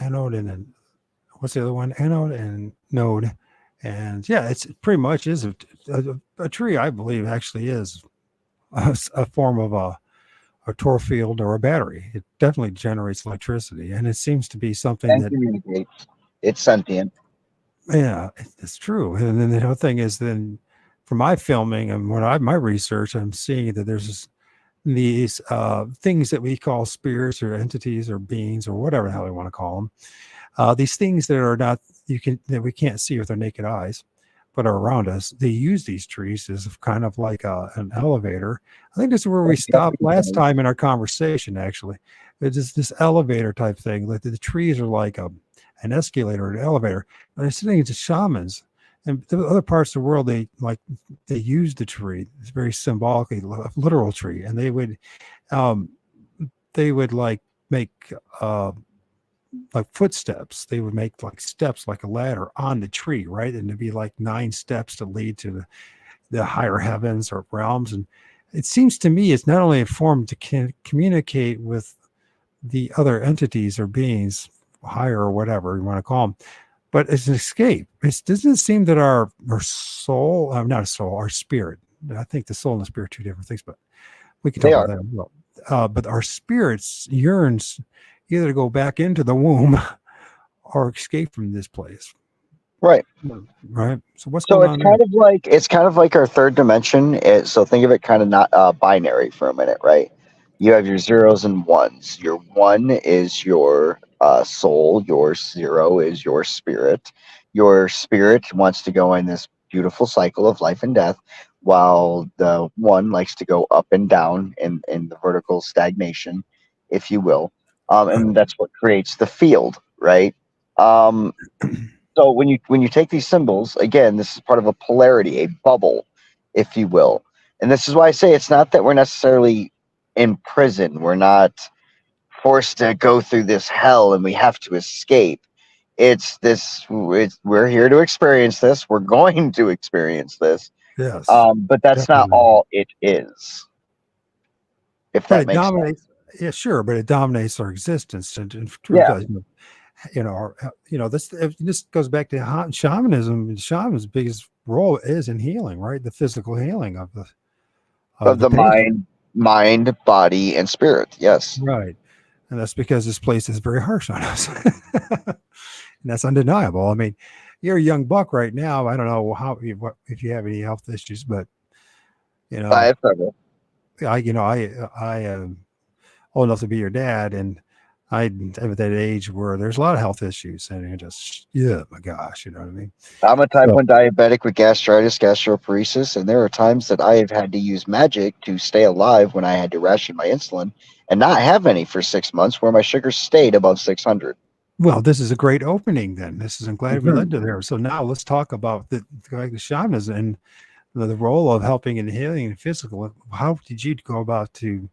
Speaker 1: anode, and then what's the other one? Anode and node, and yeah, it's pretty much is a tree. I believe actually is a form of a Tor field or a battery. It definitely generates electricity, and it seems to be something
Speaker 2: And
Speaker 1: that,
Speaker 2: communicates. It's sentient.
Speaker 1: yeah, it's true. And then the other thing is, then for my filming and my research, I'm seeing that there's these things that we call spirits or entities or beings or whatever the hell we want to call them. These things that are not that we can't see with our naked eyes, but are around us. They use these trees as kind of like an elevator. I think this is where we stopped last time in our conversation. Actually, it's just this elevator type thing. Like the trees are like an escalator, or an elevator. And they're sitting into shamans. And the other parts of the world, they use the tree. It's very symbolically a literal tree, and um, they would like make like footsteps. They would make like steps, like a ladder on the tree, right? And it'd be like 9 steps to lead to the higher heavens or realms. And it seems to me it's not only a form to communicate with the other entities or beings, higher or whatever you want to call them, but it's an escape. It doesn't seem that our soul, not a soul, our spirit. I think the soul and the spirit are two different things, but we can talk
Speaker 2: They
Speaker 1: about
Speaker 2: are.
Speaker 1: that as well. But our spirits yearns either to go back into the womb or escape from this place.
Speaker 2: Right.
Speaker 1: Right. So what's
Speaker 2: So
Speaker 1: going on there?
Speaker 2: it's kind of like our third dimension. So think of it kind of not binary for a minute, right? You have your zeros and ones. Your one is your soul. Your zero is your spirit. Your spirit wants to go in this beautiful cycle of life and death, while the one likes to go up and down in the vertical stagnation, if you will. And that's what creates the field, right? Um, so when you take these symbols, again, this is part of a polarity, a bubble, if you will. And this is why I say it's not that we're necessarily in prison. We're not forced to go through this hell and we have to escape. We're here to experience this. We're going to experience this.
Speaker 1: Yes,
Speaker 2: But that's not
Speaker 1: definitely.
Speaker 2: all it is, if
Speaker 1: But
Speaker 2: that
Speaker 1: it
Speaker 2: makes sense.
Speaker 1: dominates. Yeah, sure, but it dominates our existence, and truth
Speaker 2: Yeah.
Speaker 1: does. This goes back to shamanism. Shaman's biggest role is in healing, right? The physical healing of
Speaker 2: Of
Speaker 1: the
Speaker 2: the
Speaker 1: patient,
Speaker 2: mind, body, and spirit. Yes.
Speaker 1: right? And that's because this place is very harsh on us, and that's undeniable. I mean, you're a young buck right now. I don't know if you have any health issues, but you
Speaker 2: I
Speaker 1: know,
Speaker 2: have several.
Speaker 1: I am old enough to be your dad, and I'm at that age where there's a lot of health issues, and it just, yeah, my gosh, you know what I mean?
Speaker 2: I'm a type
Speaker 1: So,
Speaker 2: 1 diabetic with gastritis, gastroparesis, and there are times that I have had to use magic to stay alive when I had to ration my insulin and not have any for 6 months where my sugar stayed above 600.
Speaker 1: well, this is a great opening then. I'm glad we led
Speaker 2: Mhm.
Speaker 1: to there. So now let's talk about the shamanism and the role of helping and healing and physical. How did you go about to,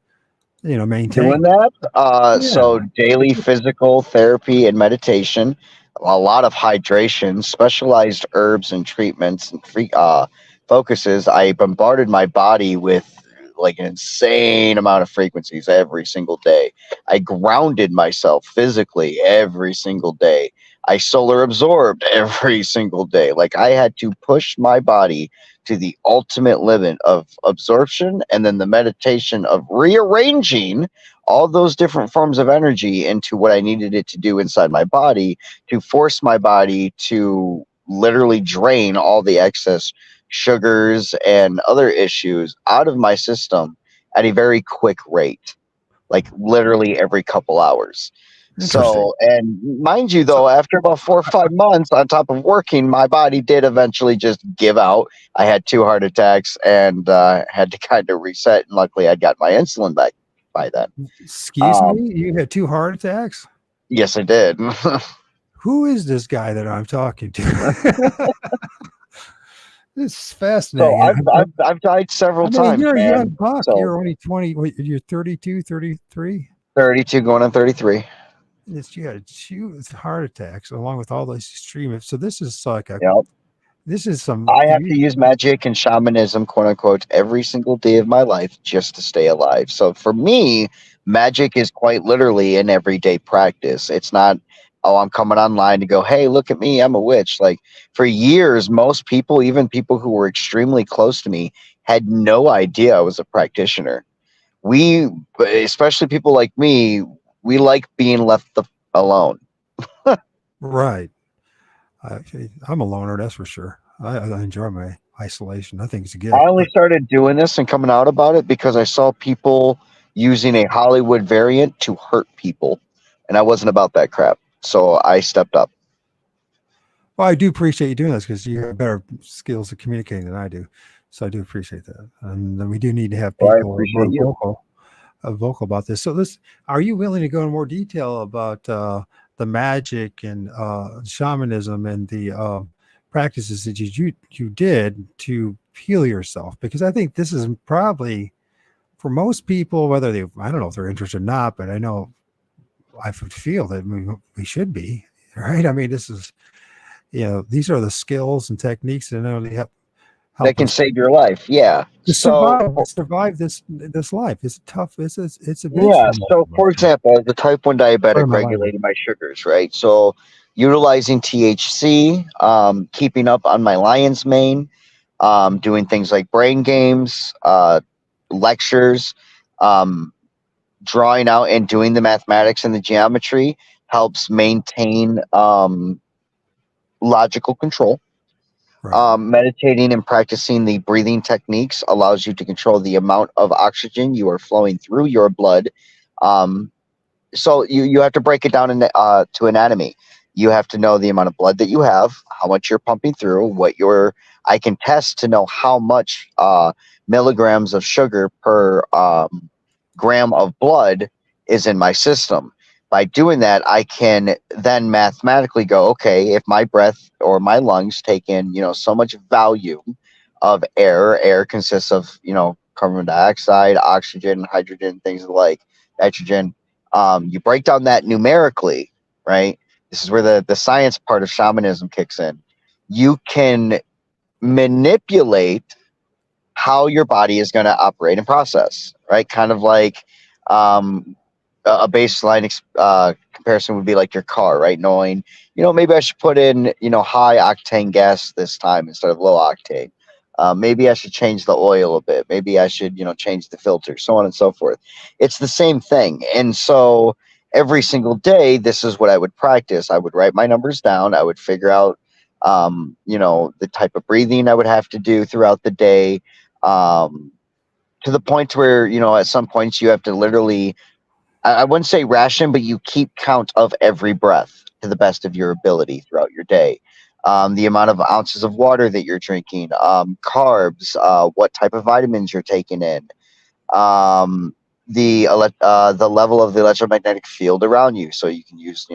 Speaker 2: Doing
Speaker 1: maintain?
Speaker 2: that.
Speaker 1: Yeah,
Speaker 2: So daily physical therapy and meditation, a lot of hydration, specialized herbs and treatments and focuses. I bombarded my body with like an insane amount of frequencies every single day. I grounded myself physically every single day. I solar absorbed every single day. Like I had to push my body to the ultimate limit of absorption, and then the meditation of rearranging all those different forms of energy into what I needed it to do inside my body to force my body to literally drain all the excess sugars and other issues out of my system at a very quick rate, like literally every couple hours.
Speaker 1: interesting.
Speaker 2: So, and mind you,
Speaker 1: So,
Speaker 2: though, after about 4 or 5 months on top of working, my body did eventually just give out. I had 2 heart attacks and had to kind of reset. And luckily, I'd got my insulin back by then.
Speaker 1: excuse
Speaker 2: Um,
Speaker 1: me, you had 2 heart attacks?
Speaker 2: yes, I did.
Speaker 1: Who is this guy that I'm talking to? This is fascinating.
Speaker 2: So I've died several
Speaker 1: I mean,
Speaker 2: times,
Speaker 1: you're a young
Speaker 2: man.
Speaker 1: buck.
Speaker 2: So
Speaker 1: You're only 20. Wait, you're 32, 33.
Speaker 2: 32 going on 33.
Speaker 1: You had 2 heart attacks along with all these extreme. So this is like
Speaker 2: Yep.
Speaker 1: this is some,
Speaker 2: I have to use magic and shamanism, quote unquote, every single day of my life just to stay alive. So for me, magic is quite literally an everyday practice. It's not, oh, I'm coming online to go, hey, look at me, I'm a witch. Like for years, most people, even people who were extremely close to me, had no idea I was a practitioner. We, especially people like me, we like being alone.
Speaker 1: right. I, I'm a loner, that's for sure. I enjoy my isolation. I think it's a
Speaker 2: I
Speaker 1: gift,
Speaker 2: only
Speaker 1: but
Speaker 2: started doing this and coming out about it because I saw people using a Hollywood variant to hurt people, and I wasn't about that crap. So I stepped up.
Speaker 1: well, I do appreciate you doing this because you have better skills of communicating than I do. So I do appreciate that. And then we do need to have
Speaker 2: So I
Speaker 1: people
Speaker 2: appreciate you.
Speaker 1: vocal about this. So this, are you willing to go in more detail about the magic and shamanism and the practices that you did to heal yourself? Because I think this is probably for most people, whether they, I don't know if they're interested or not, but I know I would feel that we should be, right. I mean, this is, these are the skills and techniques that not only
Speaker 2: That
Speaker 1: help
Speaker 2: can
Speaker 1: us
Speaker 2: save your life. Yeah.
Speaker 1: to
Speaker 2: So
Speaker 1: survive this life. It's tough. It's a bitch
Speaker 2: yeah.
Speaker 1: for most
Speaker 2: So
Speaker 1: of us.
Speaker 2: for example, as a type 1
Speaker 1: Pardon
Speaker 2: diabetic,
Speaker 1: my language.
Speaker 2: regulating my sugars, right? So utilizing THC, keeping up on my lion's mane, doing things like brain games, lectures, um, drawing out and doing the mathematics and the geometry helps maintain logical control.
Speaker 1: Right.
Speaker 2: Meditating and practicing the breathing techniques allows you to control the amount of oxygen you are flowing through your blood. Um, so you have to break it down to anatomy. You have to know the amount of blood that you have, how much you're pumping through, what your I can test to know how much milligrams of sugar per gram of blood is in my system. By doing that, I can then mathematically go, okay, if my breath or my lungs take in, so much volume of air. Air consists of, carbon dioxide, oxygen, hydrogen, things like nitrogen. You break down that numerically, right? This is where the science part of shamanism kicks in. You can manipulate how your body is going to operate and process, right? Kind of like a baseline comparison would be like your car, right? Knowing, maybe I should put in, high octane gas this time instead of low octane. Maybe I should change the oil a bit. Maybe I should, change the filter, so on and so forth. It's the same thing. And so every single day, this is what I would practice. I would write my numbers down. I would figure out, the type of breathing I would have to do throughout the day, to the point where, at some points you have to literally I wouldn't say ration, but you keep count of every breath to the best of your ability throughout your day. The amount of ounces of water that you're drinking, carbs, what type of vitamins you're taking in, um, the level of the electromagnetic field around you, so you can use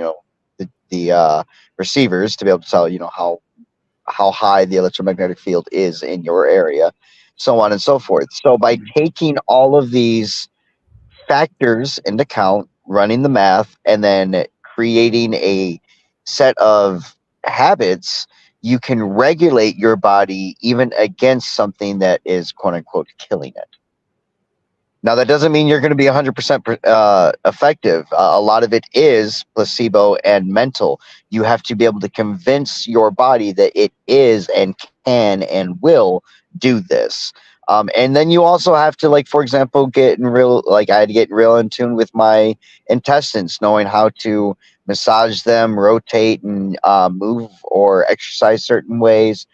Speaker 2: the receivers to be able to tell how high the electromagnetic field is in your area, so on and so forth. So by taking all of these factors into account, running the math, and then creating a set of habits, you can regulate your body even against something that is quote unquote killing it. Now, that doesn't mean you're going to be 100% effective. A lot of it is placebo and mental. You have to be able to convince your body that it is and can and will do this. And then you also have to, like, for example, I had to get real in tune with my intestines, knowing how to massage them, rotate, and move or exercise certain ways,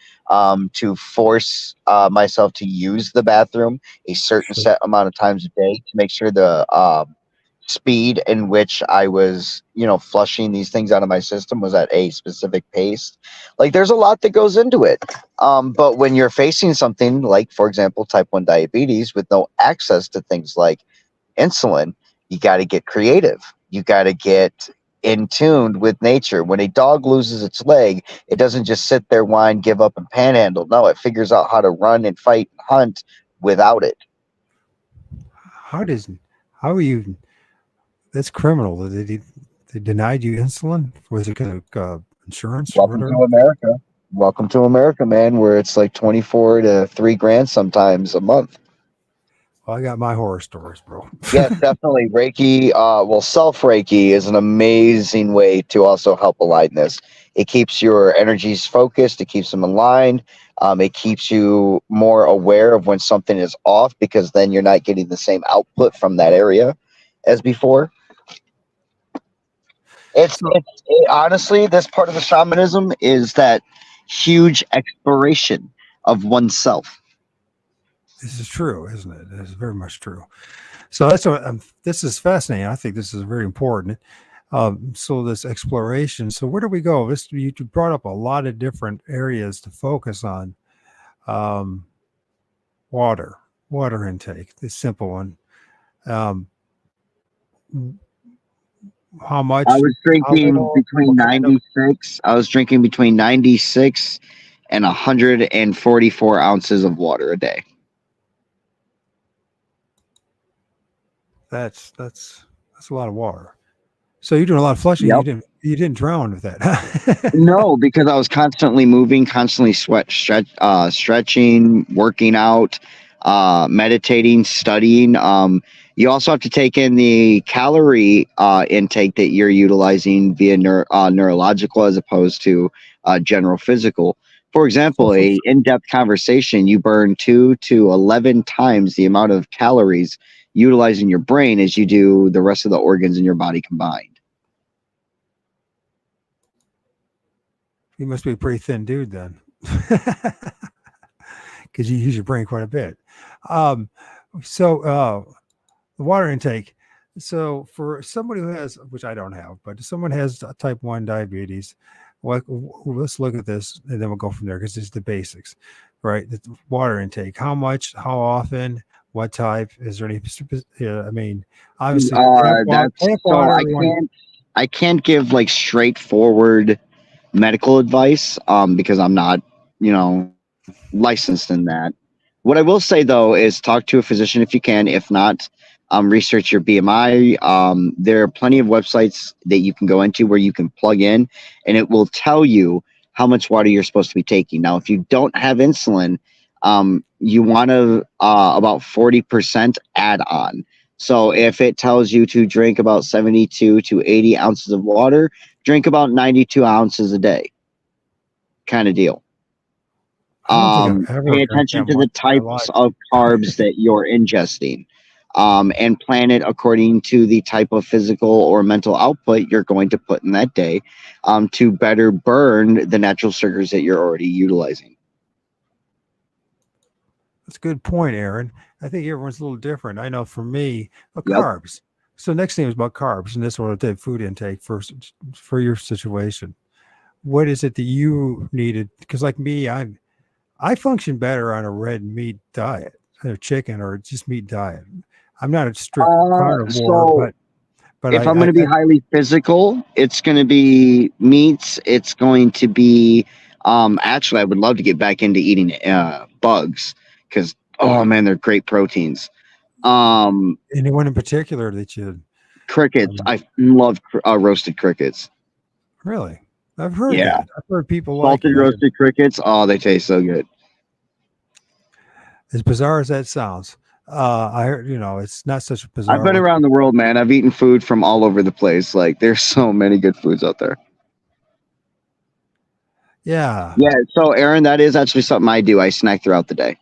Speaker 2: to force myself to use the bathroom a certain
Speaker 1: Sure.
Speaker 2: set amount of times a day to make sure the speed in which I was, flushing these things out of my system was at a specific pace. Like, there's a lot that goes into it. But when you're facing something like, for example, type 1 diabetes with no access to things like insulin, you got to get creative. You got to get in tuned with nature. When a dog loses its leg, it doesn't just sit there, whine, give up, and panhandle. No, it figures out how to run and fight and hunt without it.
Speaker 1: How does how are you? That's criminal. They denied you insulin. Was it because of insurance or
Speaker 2: Welcome to
Speaker 1: whatever?
Speaker 2: America. Welcome to America, man, where it's like 24 to 3 grand sometimes a month.
Speaker 1: Well, I got my horror stories, bro.
Speaker 2: Yes, definitely. Reiki, self Reiki is an amazing way to also help align this. It keeps your energies focused, it keeps them aligned, it keeps you more aware of when something is off, because then you're not getting the same output from that area as before.
Speaker 1: So
Speaker 2: Honestly, this part of the shamanism is that huge exploration of oneself.
Speaker 1: this is true, isn't it? It's very much true. So that's what this is fascinating. I think this is very important. So this exploration. So where do we go? This you brought up a lot of different areas to focus on. Um, water, water intake. The simple one. Um, how
Speaker 2: I
Speaker 1: much?
Speaker 2: was
Speaker 1: How
Speaker 2: drinking
Speaker 1: little?
Speaker 2: between
Speaker 1: What kind of?
Speaker 2: 96. I was drinking between 96 and 144 ounces of water a day.
Speaker 1: That's a lot of water. So you're doing a lot of flushing.
Speaker 2: Yep.
Speaker 1: You didn't drown with that.
Speaker 2: No, because I was constantly moving, constantly stretching, working out, meditating, studying. You also have to take in the calorie intake that you're utilizing via neurological as opposed to general physical. For
Speaker 1: So
Speaker 2: example, a in-depth conversation, you burn 2 to 11 times the amount of calories utilizing your brain as you do the rest of the organs in your body combined.
Speaker 1: you must be a pretty thin dude then, because you use your brain quite a bit. Um, the water intake. So for somebody who has, which I don't have, but if someone has type 1 diabetes, let's look at this and then we'll go from there because it's the basics, right? The water intake. How much? How often? What type? Is there any? I mean, obviously,
Speaker 2: That's
Speaker 1: tap
Speaker 2: so
Speaker 1: water. Everyone,
Speaker 2: I can't give like straightforward medical advice because I'm not, licensed in that. What I will say though is talk to a physician if you can. If not, research your BMI. There are plenty of websites that you can go into where you can plug in and it will tell you how much water you're supposed to be taking. Now, if you don't have insulin, you want to about 40% add on. So if it tells you to drink about 72 to 80 ounces of water, drink about 92 ounces a day, kind of deal.
Speaker 1: I don't think I've ever
Speaker 2: Pay
Speaker 1: drank
Speaker 2: attention
Speaker 1: that
Speaker 2: to the
Speaker 1: much in my
Speaker 2: types
Speaker 1: life.
Speaker 2: of carbs that you're ingesting, and plan it according to the type of physical or mental output you're going to put in that day, to better burn the natural sugars that you're already utilizing.
Speaker 1: That's a good point, Aaron. I think everyone's a little different. I know for me,
Speaker 2: Yep.
Speaker 1: carbs. So next thing is about carbs, and this will take food intake for your situation. What is it that you needed? Because like me, I function better on a red meat diet, or chicken, or just meat diet. I'm not a strict carnivore,
Speaker 2: So
Speaker 1: but
Speaker 2: if I'm going to be highly physical, it's going to be meats. It's going to be, actually, I would love to get back into eating bugs because, oh man, they're great proteins.
Speaker 1: Anyone in particular that you
Speaker 2: Crickets. I love roasted crickets.
Speaker 1: really? I've heard
Speaker 2: Yeah.
Speaker 1: that. I've heard people like
Speaker 2: Salted
Speaker 1: it.
Speaker 2: roasted crickets. Oh, they taste so good.
Speaker 1: As bizarre as that sounds, I heard, it's not such a bizarre.
Speaker 2: I've been around the world, man. I've eaten food from all over the place. Like, there's so many good foods out there.
Speaker 1: Yeah.
Speaker 2: Yeah. So, Aaron, that is actually something I do. I snack throughout the day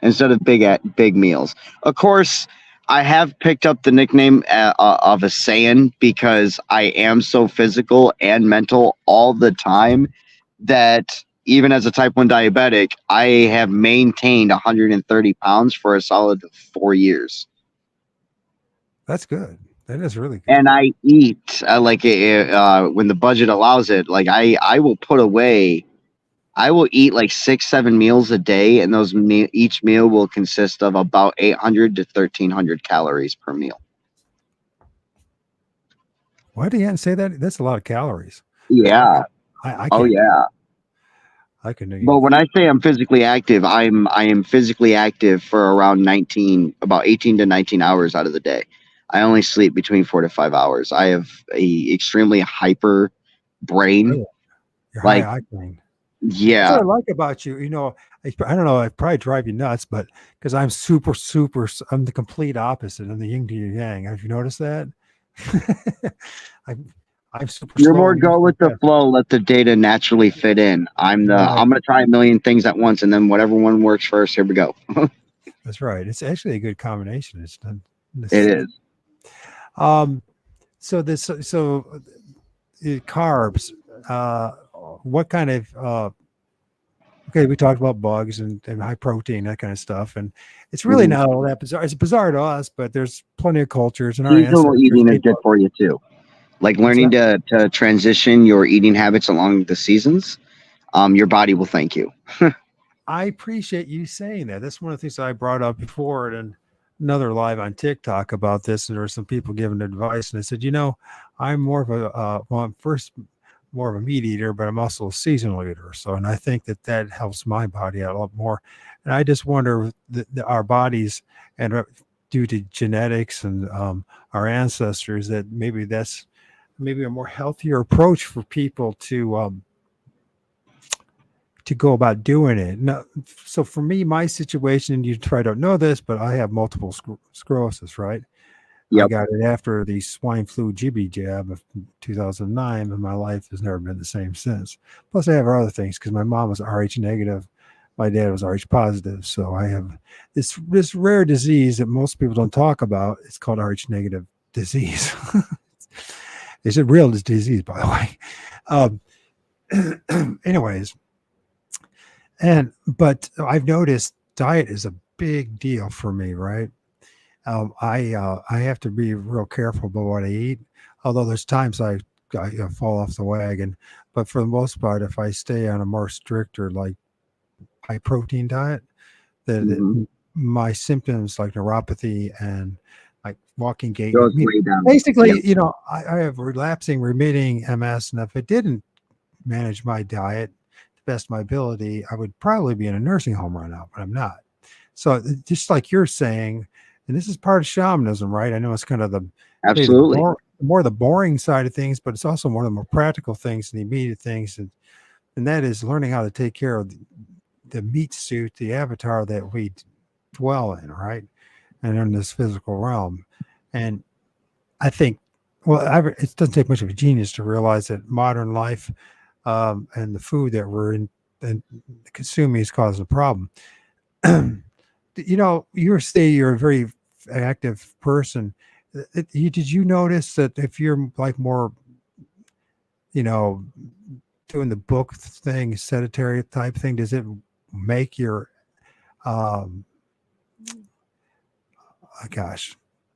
Speaker 2: instead of big meals. Of course, I have picked up the nickname of a Saiyan because I am so physical and mental all the time that even as a type 1 diabetic, I have maintained 130 pounds for a solid 4 years.
Speaker 1: That's good. That is really good.
Speaker 2: And I eat when the budget allows it. Like I will put away. I will eat like 6-7 meals a day, and each meal will consist of about 800 to 1,300 calories per meal.
Speaker 1: Why do you say that? That's a lot of calories.
Speaker 2: Yeah.
Speaker 1: I
Speaker 2: Oh
Speaker 1: can't.
Speaker 2: yeah.
Speaker 1: I can do.
Speaker 2: But when I say I'm physically active, I am physically active for around about 18 to 19 hours out of the day. I only sleep between 4 to 5 hours. I have a extremely hyper brain.
Speaker 1: Really? You're
Speaker 2: Like,
Speaker 1: high octane.
Speaker 2: yeah.
Speaker 1: That's what I like about you. I don't know. I probably drive you nuts, but because I'm I'm the complete opposite. I'm the yin to your yang. Have you noticed that? I'm super.
Speaker 2: You're
Speaker 1: slow
Speaker 2: more
Speaker 1: and
Speaker 2: go with the
Speaker 1: fast.
Speaker 2: flow, let the data naturally fit in. I'm going to try a million things at once, and then whatever one works first, here we go.
Speaker 1: That's right. It's actually a good combination.
Speaker 2: It is.
Speaker 1: So carbs. What kind of okay, we talked about bugs and high protein, that kind of stuff, and it's really not all that bizarre. It's bizarre to us, but there's plenty of cultures and our
Speaker 2: Seasonal
Speaker 1: ancestors.
Speaker 2: eating is good for you too. Like learning to transition your eating habits along the seasons. Your body will thank you.
Speaker 1: I appreciate you saying that. That's one of the things I brought up before in another live on TikTok about this. And there were some people giving advice, and I said, I'm more of I'm first more of a meat eater, but I'm also a seasonal eater. So, and I think that helps my body out a lot more. And I just wonder our bodies, and due to genetics and our ancestors, that maybe that's a more healthier approach for people to go about doing it. Now, so for me, my situation, you probably don't know this, but I have multiple sclerosis, right? Yep. I got it after the swine flu GB jab of 2009, and my life has never been the same since. Plus, I have other things because my mom was Rh negative, my dad was Rh positive, so I have this rare disease that most people don't talk about. It's called Rh negative disease. It's a real disease, by the way. Anyways, but I've noticed diet is a big deal for me, right? I have to be real careful about what I eat. Although there's times I fall off the wagon, but for the most part, if I stay on a more stricter, like high protein diet, that my symptoms like neuropathy and like walking gait, basically, I have relapsing, remitting MS, and if it didn't manage my diet to the best of my ability, I would probably be in a nursing home right now, but I'm not. So just like you're saying. And this is part of shamanism, right? I know it's kind of
Speaker 2: absolutely
Speaker 1: more the boring side of things, but it's also one of the more practical things and the immediate things. And that is learning how to take care of the meat suit, the avatar that we dwell in, right? And in this physical realm. And I think, it doesn't take much of a genius to realize that modern life and the food that we're in and consuming is causing a problem. You're a very active person. Did you notice that if you're like more, doing the book thing, sedentary type thing, does it make your,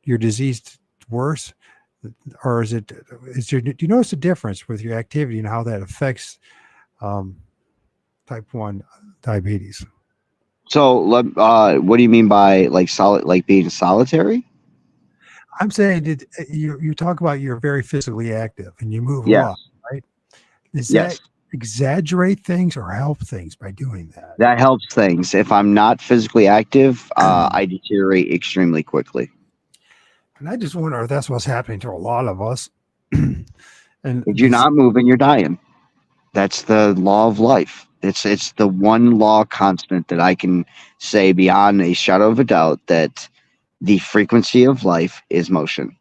Speaker 1: your disease worse, or is there, do you notice a difference with your activity and how that affects type 1 diabetes?
Speaker 2: So, what do you mean by like being solitary?
Speaker 1: I'm saying you talk about you're very physically active and you move a
Speaker 2: Yes.
Speaker 1: lot, right? Does
Speaker 2: Yes.
Speaker 1: that exaggerate things or help things by doing that?
Speaker 2: That helps things. If I'm not physically active, I deteriorate extremely quickly.
Speaker 1: And I just wonder if that's what's happening to a lot of us. And
Speaker 2: If you're not moving, you're dying. That's the law of life. It's the one law constant that I can say beyond a shadow of a doubt, that the frequency of life is motion.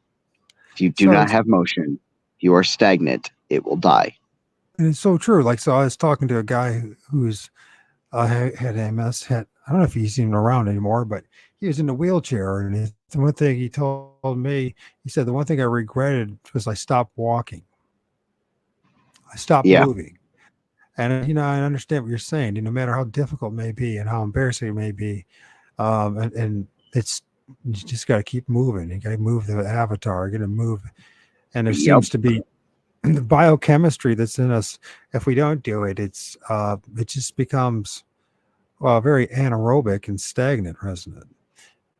Speaker 2: If you do
Speaker 1: so
Speaker 2: not have motion, you are stagnant. It will die.
Speaker 1: and it's so true. Like, so I was talking to a guy who's had MS. I don't know if he's even around anymore, but he was in a wheelchair. And the one thing he told me, he said, the one thing I regretted was I stopped walking. I stopped
Speaker 2: Yeah.
Speaker 1: moving. And, I understand what you're saying. No matter how difficult it may be and how embarrassing it may be, and it's, you just got to keep moving. You got to move the avatar. You got to move. And there seems to be the biochemistry that's in us. If we don't do it, it just becomes very anaerobic and stagnant, doesn't it?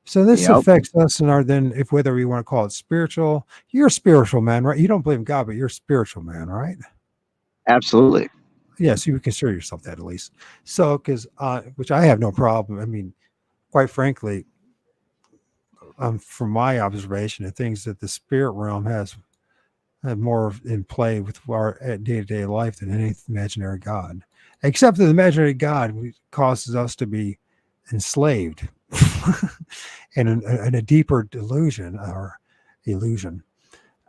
Speaker 1: So this affects us in our, then, if whether we want to call it spiritual. You're a spiritual man, right? You don't believe in God, but you're a spiritual man, right?
Speaker 2: Absolutely.
Speaker 1: Yes, you would consider yourself that, at least. So, because which I have no problem. I mean, quite frankly, from my observation, the things that the spirit realm has more in play with our day-to-day life than any imaginary God, except that the imaginary God causes us to be enslaved in a deeper delusion or illusion.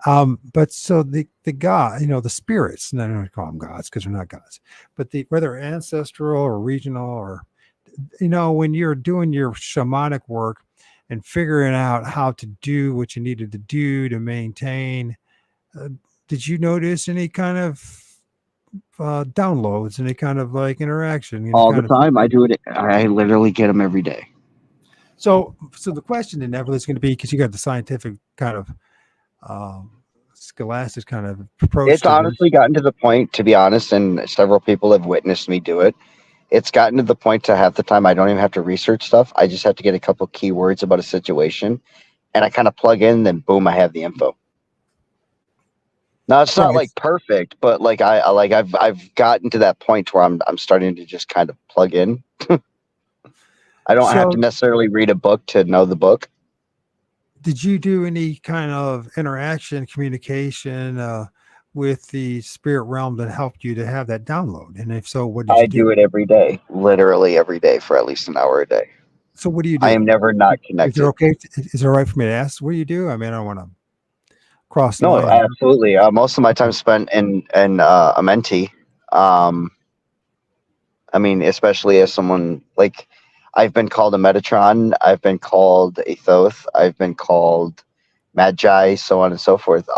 Speaker 1: But so the God, the spirits, and I don't call them gods because they're not gods, but whether ancestral or regional, or, when you're doing your shamanic work and figuring out how to do what you needed to do to maintain, did you notice any kind of downloads, any kind of like interaction?
Speaker 2: All the time. I do it. I literally get them every day.
Speaker 1: So the question inevitably is going to be, because you got the scientific kind of scholastic kind of approach.
Speaker 2: It's honestly gotten to the point, to be honest, and several people have witnessed me do it. It's gotten to the point to half the time I don't even have to research stuff. I just have to get a couple keywords about a situation, and I kind of plug in, then boom, I have the info. Now it's not like perfect, but like I've gotten to that point where I'm starting to just kind of plug in. I don't have to necessarily read a book to know the book.
Speaker 1: Did you do any kind of interaction, communication with the spirit realm that helped you to have that download? And if so, what did you do?
Speaker 2: I do it every day, literally every day for at least an hour a day.
Speaker 1: So what do you do?
Speaker 2: I am never not connected.
Speaker 1: Is it okay? Is it all right for me to ask what you do? I mean, I don't want to cross the line.
Speaker 2: No, absolutely. Most of my time spent in a mentee. I mean, especially as someone like, I've been called a Metatron, I've been called a Thoth, I've been called Magi, so on and so forth.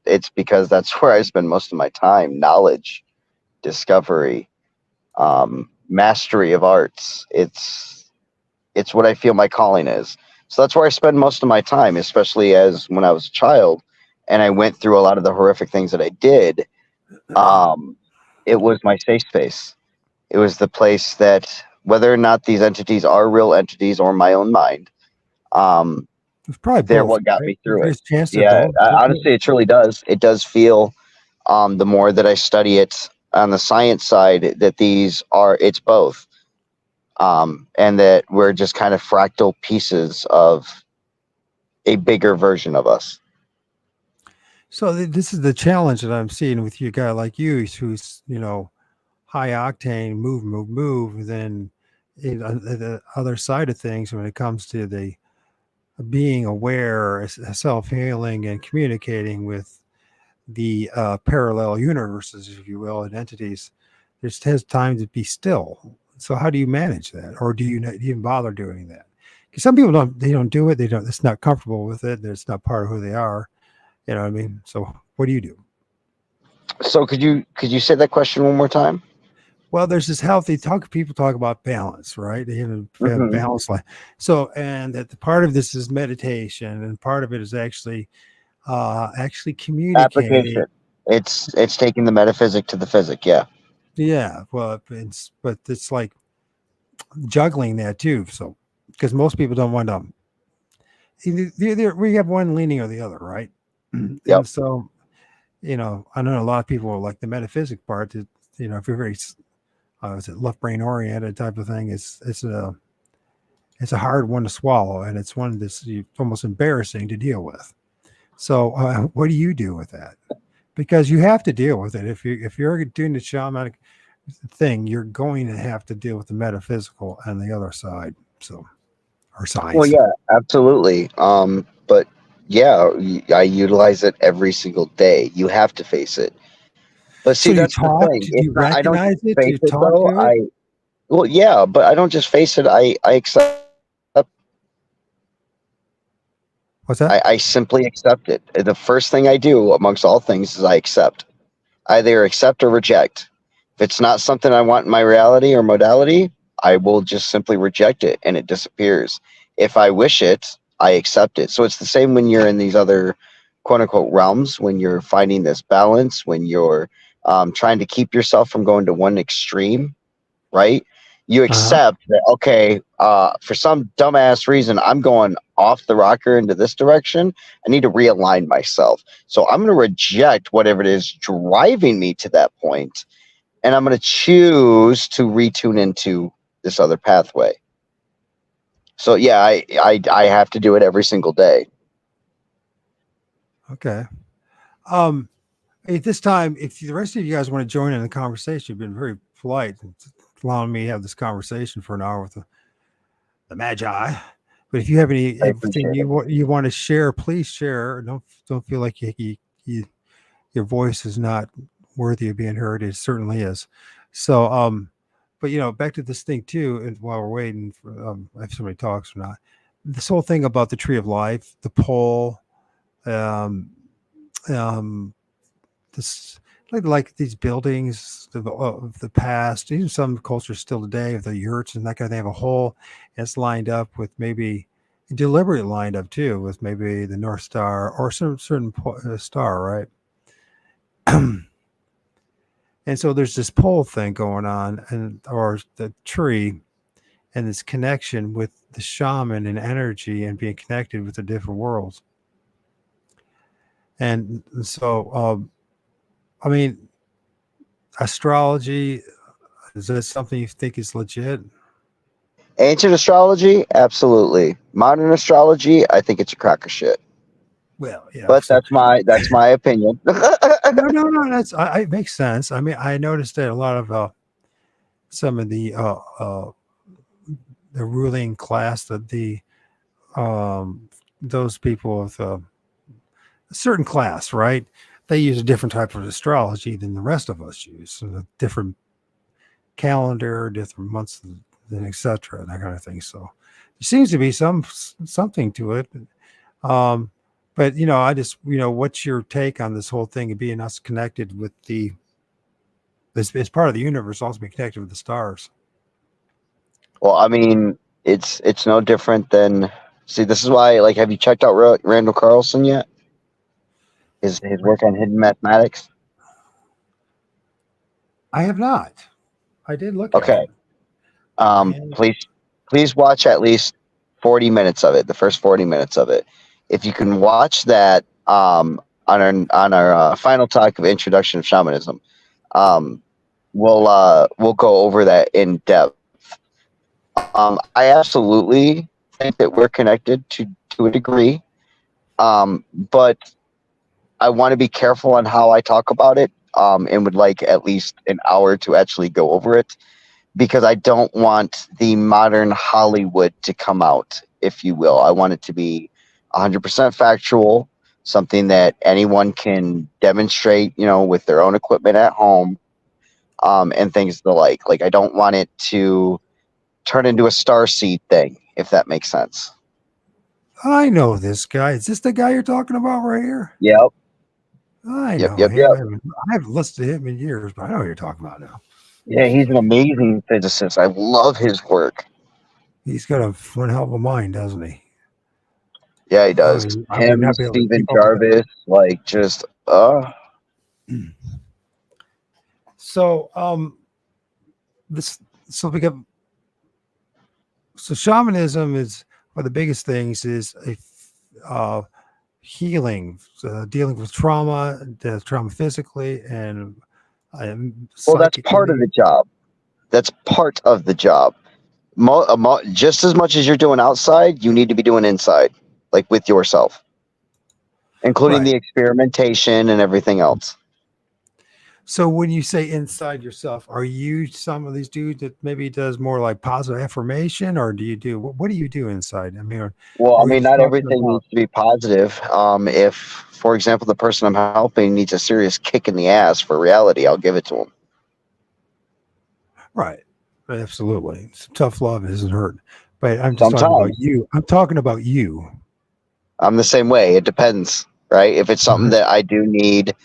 Speaker 2: It's because that's where I spend most of my time. Knowledge, discovery, mastery of arts. It's what I feel my calling is. So that's where I spend most of my time, especially as when I was a child and I went through a lot of the horrific things that I did. It was my safe space. It was the place that, whether or not these entities are real entities or my own mind,
Speaker 1: it's probably
Speaker 2: they're
Speaker 1: both,
Speaker 2: what got
Speaker 1: right?
Speaker 2: me through
Speaker 1: There's
Speaker 2: it.
Speaker 1: chance
Speaker 2: Yeah, honestly, it truly does. It does feel, the more that I study it on the science side, that it's both. And that we're just kind of fractal pieces of a bigger version of us.
Speaker 1: So this is the challenge that I'm seeing with you, a guy like you, who's high octane, move. Then the other side of things, when it comes to the being aware, self-healing, and communicating with the parallel universes, if you will, and entities, just has time to be still. So how do you manage that, or do you even bother doing that? Because some people don't do it. It's not comfortable with it. It's not part of who they are. You know what I mean? So what do you do?
Speaker 2: So could you say that question one more time?
Speaker 1: Well, there's this healthy talk. People talk about balance, right? They have a balanced life. So, and that the part of this is meditation, and part of it is actually actually communicate.
Speaker 2: Application. It's taking the metaphysic to the physic. Yeah.
Speaker 1: Yeah, well, but it's like juggling that too. So because most people don't want to, we have one leaning or the other, right?
Speaker 2: Yep.
Speaker 1: And so I know a lot of people like the metaphysic part. That if you're very is it left brain oriented type of thing, it's a hard one to swallow, and it's one that's almost embarrassing to deal with. So what do you do with that? Because you have to deal with it. If you're doing the shamanic thing, you're going to have to deal with the metaphysical and the other side. So, or
Speaker 2: Well,
Speaker 1: sides.
Speaker 2: yeah, absolutely. But yeah, I utilize it every single day. You have to face it. But
Speaker 1: So
Speaker 2: see,
Speaker 1: you
Speaker 2: that's the
Speaker 1: talk.
Speaker 2: thing.
Speaker 1: Do
Speaker 2: It's
Speaker 1: you
Speaker 2: not. I don't just
Speaker 1: recognize it? Do
Speaker 2: face
Speaker 1: you
Speaker 2: it
Speaker 1: talk
Speaker 2: though.
Speaker 1: to it?
Speaker 2: Well, yeah, but I don't just face it. I accept.
Speaker 1: What's that?
Speaker 2: I simply accept it. The first thing I do, amongst all things, is I accept. I either accept or reject. If it's not something I want in my reality or modality, I will just simply reject it and it disappears. If I wish it, I accept it. So it's the same when you're in these other quote unquote realms, when you're finding this balance, when you're trying to keep yourself from going to one extreme, right? You
Speaker 1: Uh-huh.
Speaker 2: accept that, okay, for some dumbass reason, I'm going off the rocker into this direction. I need to realign myself. So I'm going to reject whatever it is driving me to that point, and I'm going to choose to retune into this other pathway. So yeah, I have to do it every single day.
Speaker 1: Okay. At this time, if the rest of you guys want to join in the conversation, you've been very polite and allowing me to have this conversation for an hour with the Magi. But if you have
Speaker 2: I
Speaker 1: anything
Speaker 2: appreciate it.
Speaker 1: you want to share, please share. Don't feel like your voice is not worthy of being heard. It certainly is. So, but back to this thing too. And while we're waiting for if somebody talks or not, this whole thing about the tree of life, the pole, um, um, this like these buildings of the past, even some cultures still today, of the yurts and that kind of, they have a hole, and it's lined up with maybe deliberately lined up too with maybe the North Star or some certain star, right? And so there's this pole thing going on, and or the tree, and this connection with the shaman and energy and being connected with the different worlds. And so, I mean, astrology, is that something you think is legit?
Speaker 2: Ancient astrology, absolutely. Modern astrology, I think it's a crock of shit.
Speaker 1: Well, yeah.
Speaker 2: But
Speaker 1: So
Speaker 2: that's my opinion.
Speaker 1: no. That's it makes sense. I mean, I noticed that a lot of some of the ruling class, that those people with a certain class, right? They use a different type of astrology than the rest of us use. So a different calendar, different months, and etc. That kind of thing. So there seems to be something to it. Um, but I just what's your take on this whole thing of being us connected with this part of the universe, also being connected with the stars?
Speaker 2: Well, I mean, it's no different than, see. This is why, like, have you checked out Randall Carlson yet? His work on hidden mathematics.
Speaker 1: I have not. I did look at
Speaker 2: Okay.
Speaker 1: it. And
Speaker 2: Please watch at least 40 minutes of it. The first 40 minutes of it. If you can watch that, on our final talk of introduction of shamanism, um, we'll go over that in depth. I absolutely think that we're connected to a degree, but I want to be careful on how I talk about it, and would like at least an hour to actually go over it, because I don't want the modern Hollywood to come out, if you will. I want it to be 100% factual, something that anyone can demonstrate, with their own equipment at home, and things the like. Like, I don't want it to turn into a starseed thing, if that makes sense.
Speaker 1: I know this guy. Is this the guy you're talking about right here?
Speaker 2: Yep.
Speaker 1: I
Speaker 2: Yep.
Speaker 1: know
Speaker 2: Yep.
Speaker 1: him.
Speaker 2: Yep.
Speaker 1: I haven't listened to him in years, but I know who you're talking about now.
Speaker 2: Yeah, he's an amazing physicist. I love his work.
Speaker 1: He's got one hell of a mind, doesn't he?
Speaker 2: Yeah, he does.
Speaker 1: I would
Speaker 2: Him,
Speaker 1: not be able to
Speaker 2: Stephen
Speaker 1: keep up with that.
Speaker 2: Jarvis, like just
Speaker 1: So, this so we got so shamanism is one of the biggest things is healing, dealing with trauma, the trauma physically and
Speaker 2: well, that's part of the
Speaker 1: psychically.
Speaker 2: job. That's part of the job. Just as much as you're doing outside, you need to be doing inside, like with yourself, including
Speaker 1: Right.
Speaker 2: the experimentation and everything else.
Speaker 1: So when you say inside yourself, are you some of these dudes that maybe does more like positive affirmation, or do you do what do you do inside? I mean,
Speaker 2: Well,
Speaker 1: or
Speaker 2: I
Speaker 1: are we
Speaker 2: mean,
Speaker 1: just
Speaker 2: not
Speaker 1: talking
Speaker 2: everything
Speaker 1: about
Speaker 2: needs to be positive. If, for example, the person I'm helping needs a serious kick in the ass for reality, I'll give it to them.
Speaker 1: right? Absolutely, some tough love isn't hurt, but I'm just talking about
Speaker 2: Sometimes
Speaker 1: you. I'm talking about you.
Speaker 2: I'm the same way. It depends, right? If it's something
Speaker 1: Mhm.
Speaker 2: that I do need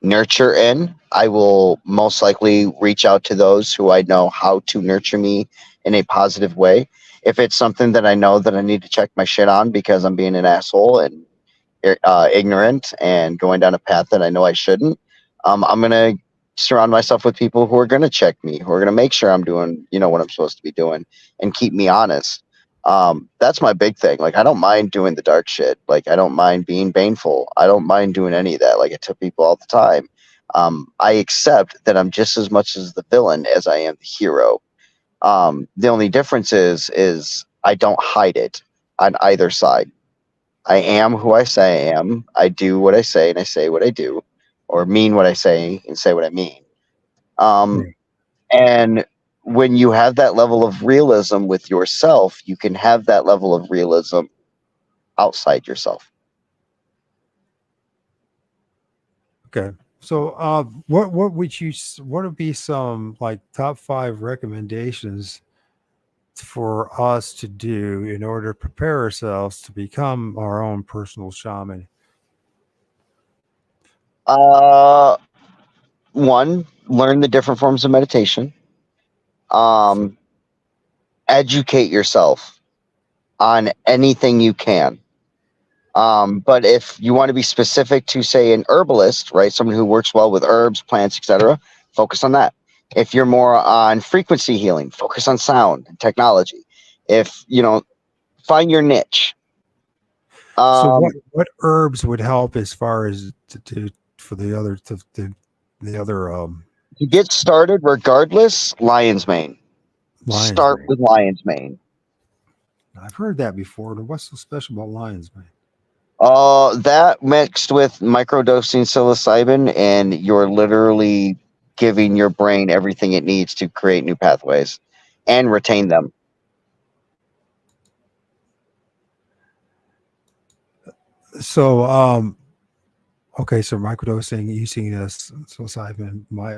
Speaker 2: nurture in, I will most likely reach out to those who I know how to nurture me in a positive way. If it's something that I know that I need to check my shit on because I'm being an asshole and ignorant and going down a path that I know I shouldn't, I'm gonna surround myself with people who are gonna check me, who are gonna make sure I'm doing, what I'm supposed to be doing, and keep me honest. That's my big thing. Like, I don't mind doing the dark shit. Like, I don't mind being baneful. I don't mind doing any of that. Like, I tell people all the time. I accept that I'm just as much as the villain as I am the hero. The only difference is I don't hide it on either side. I am who I say I am. I do what I say and I say what I do, or mean what I say and say what I mean. Um,
Speaker 1: Right.
Speaker 2: and when you have that level of realism with yourself, you can have that level of realism outside yourself.
Speaker 1: Okay. So, what would be some like top 5 recommendations for us to do in order to prepare ourselves to become our own personal shaman?
Speaker 2: Uh, One, learn the different forms of meditation. Um, Educate yourself on anything you can. But if you want to be specific to, say, an herbalist, right, someone who works well with herbs, plants, etc., focus on that. If you're more on frequency healing, focus on sound and technology. If find your niche.
Speaker 1: So,
Speaker 2: Um,
Speaker 1: what herbs would help as far as to for the other
Speaker 2: to get started, regardless, lion's mane.
Speaker 1: lion's
Speaker 2: Start
Speaker 1: mane?
Speaker 2: with lion's mane.
Speaker 1: I've heard that before. What's so special about lion's mane?
Speaker 2: That mixed with microdosing psilocybin, and you're literally giving your brain everything it needs to create new pathways and retain them.
Speaker 1: So, okay, so microdosing using this psilocybin, my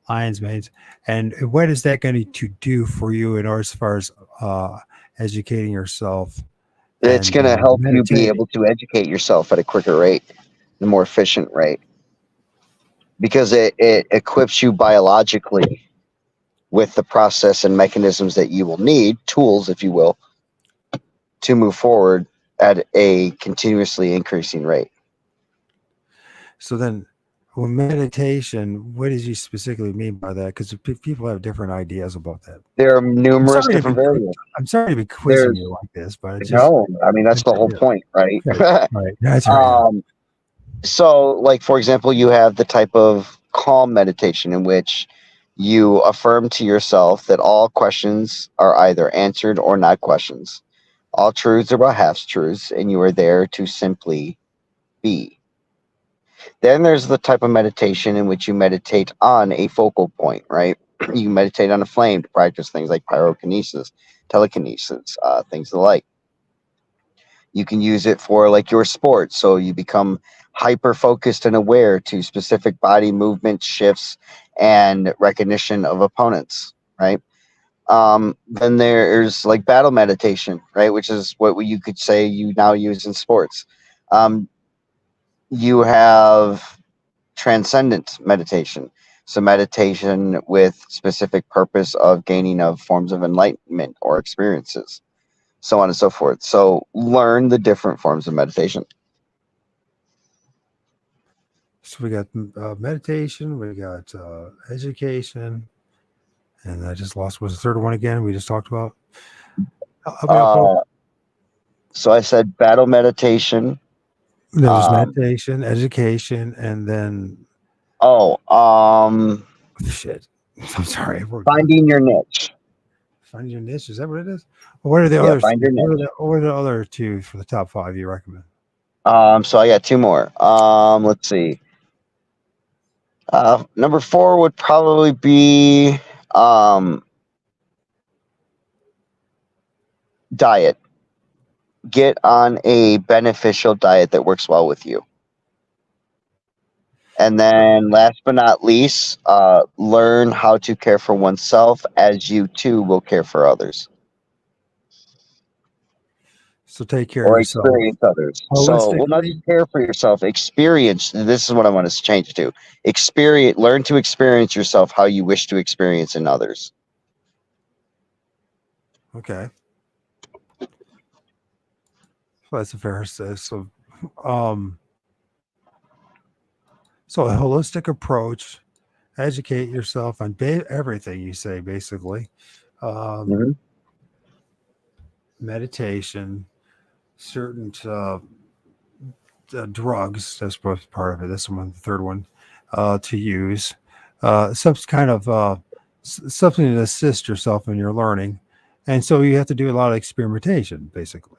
Speaker 1: lion's manes, and what is that going to do for you in order as far as educating yourself
Speaker 2: It's
Speaker 1: and
Speaker 2: going to help you be
Speaker 1: meditating?
Speaker 2: able to educate yourself at a quicker rate, a more efficient rate, because it equips you biologically with the process and mechanisms that you will need, tools, if you will, to move forward at a continuously increasing rate.
Speaker 1: So then, with meditation, what does you specifically mean by that? Because people have different ideas about that.
Speaker 2: There are
Speaker 1: I'm
Speaker 2: numerous
Speaker 1: sorry to
Speaker 2: different
Speaker 1: be
Speaker 2: variables.
Speaker 1: I'm sorry to be quizzing
Speaker 2: There's
Speaker 1: you like this, but it just
Speaker 2: no, I mean, that's the whole
Speaker 1: yeah,
Speaker 2: point, right?
Speaker 1: right, right. That's right. Yeah.
Speaker 2: um, so, like, for example, you have the type of calm meditation in which you affirm to yourself that all questions are either answered or not questions. All truths are about half truths, and you are there to simply be. Then there's the type of meditation in which you meditate on a focal point, right? You meditate on a flame to practice things like pyrokinesis, telekinesis, things of the like. You can use it for like your sport, so you become hyper focused and aware to specific body movement shifts and recognition of opponents, right? Then there's like battle meditation, right, which is what you could say you now use in sports. um, you have transcendent meditation, so meditation with specific purpose of gaining of forms of enlightenment or experiences. so on and so forth. So learn the different forms of meditation.
Speaker 1: So we got meditation, we got education, and I just lost. Was the third one again? We just talked about.
Speaker 2: So I said battle meditation.
Speaker 1: There was meditation, education, and then shit. I'm sorry.
Speaker 2: Finding your niche.
Speaker 1: Finding your niche. Is that what it is? What are the others?
Speaker 2: Find your niche.
Speaker 1: What are the other two for the top 5 you recommend?
Speaker 2: So I got 2 more. Let's see. Number 4 would probably be diet. Get on a beneficial diet that works well with you. And then last but not least, learn how to care for oneself as you too will care for others.
Speaker 1: So take care of yourself.
Speaker 2: Or experience others. So, well, not just care for yourself, experience. This is what I want to change it to. Learn to experience yourself how you wish to experience in others.
Speaker 1: Okay. Well, that's a fair say. So a holistic approach, educate yourself on everything you say, basically. Meditation, certain drugs, that's both part of it. This one, the third one, to use some kind of something to assist yourself in your learning. And so you have to do a lot of experimentation, basically.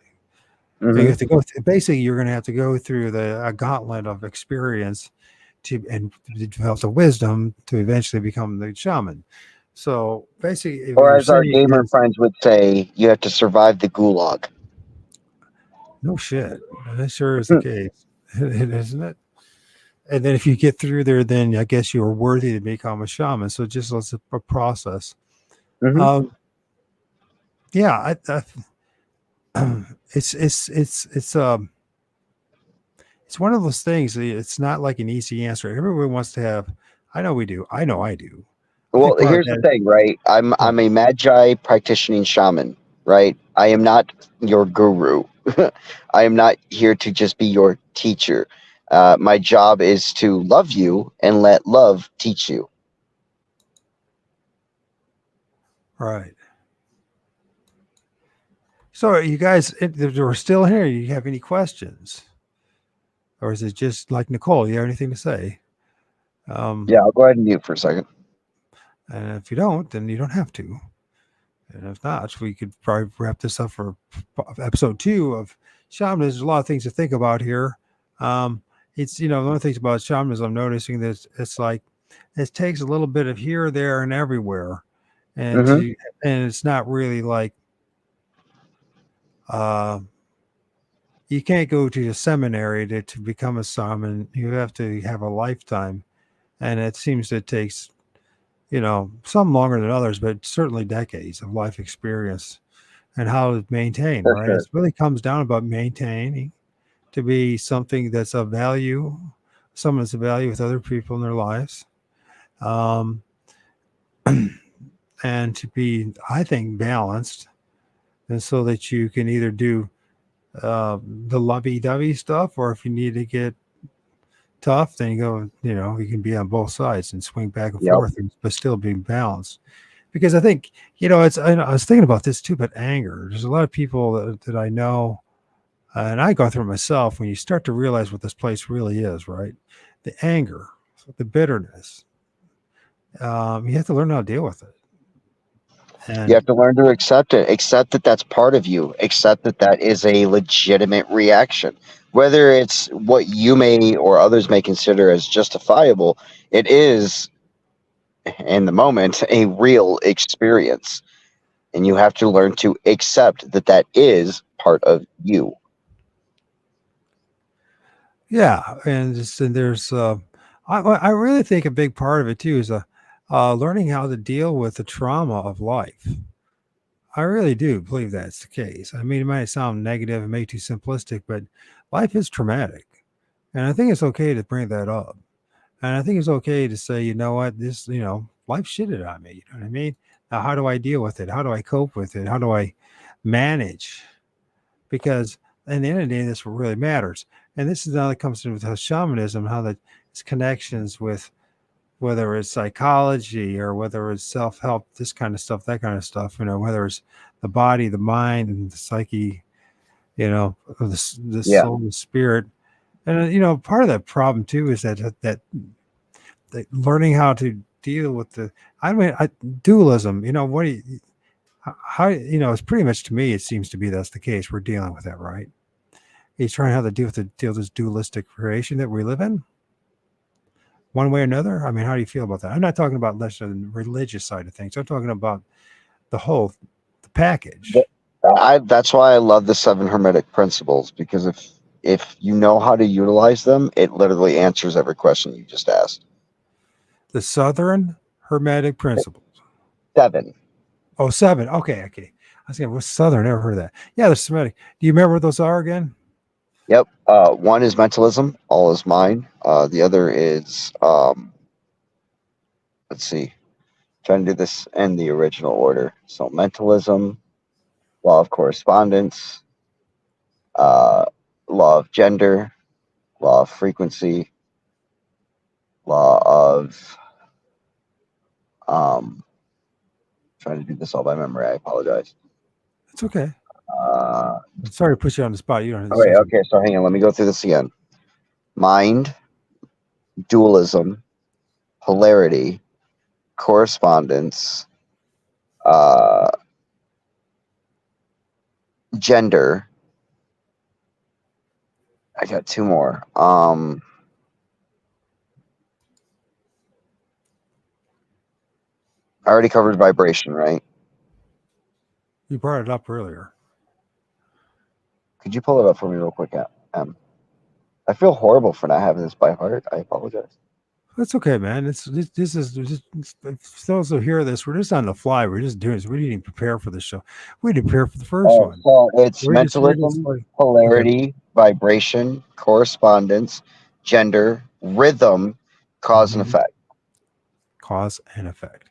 Speaker 1: So you have to go basically, you're going to have to go through the gauntlet of experience and develop the wisdom to eventually become the shaman. So basically,
Speaker 2: or as our gamer friends would say, you have to survive the gulag.
Speaker 1: No shit. That sure is the case, isn't it? And then if you get through there, then I guess you are worthy to become a shaman. So just as a process. Yeah, it's one of those things. It's not like an easy answer. Everyone wants to have. I know we do. I know I do.
Speaker 2: Well, here's the thing, right? I'm a magi practicing shaman, right? I am not your guru. I am not here to just be your teacher. My job is to love you and let love teach you.
Speaker 1: Right. So you guys, if we're still here, you have any questions? Or is it just like Nicole? You have anything to say?
Speaker 2: Yeah, I'll go ahead and mute for a second.
Speaker 1: And if you don't, then you don't have to. And if not, we could probably wrap this up for episode 2 of shamanism. There's a lot of things to think about here. It's, one of the things about shamanism I'm noticing that it's like it takes a little bit of here, there, and everywhere. And and it's not really like you can't go to a seminary to become a shaman. You have to have a lifetime. And it seems it takes, some longer than others, but certainly decades of life experience and how to maintain, right? Sure. It really comes down about maintaining to be something that's of value, someone that's of value with other people in their lives. And to be, I think, balanced, and so that you can either do the lovey-dovey stuff, or if you need to get tough, then you go, you can be on both sides and swing back and forth, but still being balanced. Because I think, I was thinking about this too, but anger. There's a lot of people that I know, and I go through it myself, when you start to realize what this place really is, right? The anger, the bitterness, you have to learn how to deal with it. And
Speaker 2: you have to learn to accept it. Accept that that's part of you. Accept that that is a legitimate reaction. Whether it's what you may or others may consider as justifiable, it is, in the moment, a real experience. And you have to learn to accept that that is part of you.
Speaker 1: Yeah, and there's, I really think a big part of it too is learning how to deal with the trauma of life. I really do believe that's the case. I mean, it might sound negative and maybe too simplistic, but life is traumatic. And I think it's okay to bring that up. And I think it's okay to say, you know what, this, life shitted on me. You know what I mean? Now, how do I deal with it? How do I cope with it? How do I manage, because in the end of the day, this really matters. And this is how it comes in with shamanism, how that its connections with whether it's psychology or whether it's self-help, this kind of stuff, that kind of stuff, whether it's the body, the mind, and the psyche, or the
Speaker 2: Yeah.
Speaker 1: soul, the spirit. And part of that problem too is that learning how to deal with dualism. What do you, how it's pretty much, to me, it seems to be that's the case. We're dealing with that, right? He's trying how to deal with this dualistic creation that we live in, one way or another. I mean, how do you feel about that? I'm not talking about less than the religious side of things. I'm talking about the package.
Speaker 2: That's why I love the 7 Hermetic principles, because if you know how to utilize them, it literally answers every question you just asked.
Speaker 1: The Southern Hermetic principles.
Speaker 2: 7.
Speaker 1: Oh, 7. Okay. I was saying, what's Southern? Never heard of that. Yeah, the Semitic. Do you remember what those are again?
Speaker 2: Yep. One is mentalism, all is mind. The other is let's see, trying to do this in the original order. So mentalism, law of correspondence, law of gender, law of frequency, law of trying to do this all by memory. I apologize.
Speaker 1: It's okay.
Speaker 2: Uh,
Speaker 1: I'm sorry to put you on the spot. You don't have to
Speaker 2: okay,
Speaker 1: say something.
Speaker 2: so hang on. Let me go through this again. Mind, dualism, polarity, correspondence, gender. I got 2 more. I already covered vibration, right?
Speaker 1: You brought it up earlier.
Speaker 2: Could you pull it up for me real quick, I feel horrible for not having this by heart. I apologize.
Speaker 1: That's okay, man. This is just, those who hear this, we're just on the fly. We're just doing this. We didn't even prepare for the show. We didn't prepare for the first one.
Speaker 2: So it's
Speaker 1: We're just reading this
Speaker 2: mentalism,
Speaker 1: like,
Speaker 2: polarity, vibration, correspondence, gender, rhythm, cause and
Speaker 1: Mhm.
Speaker 2: effect.
Speaker 1: Cause and effect.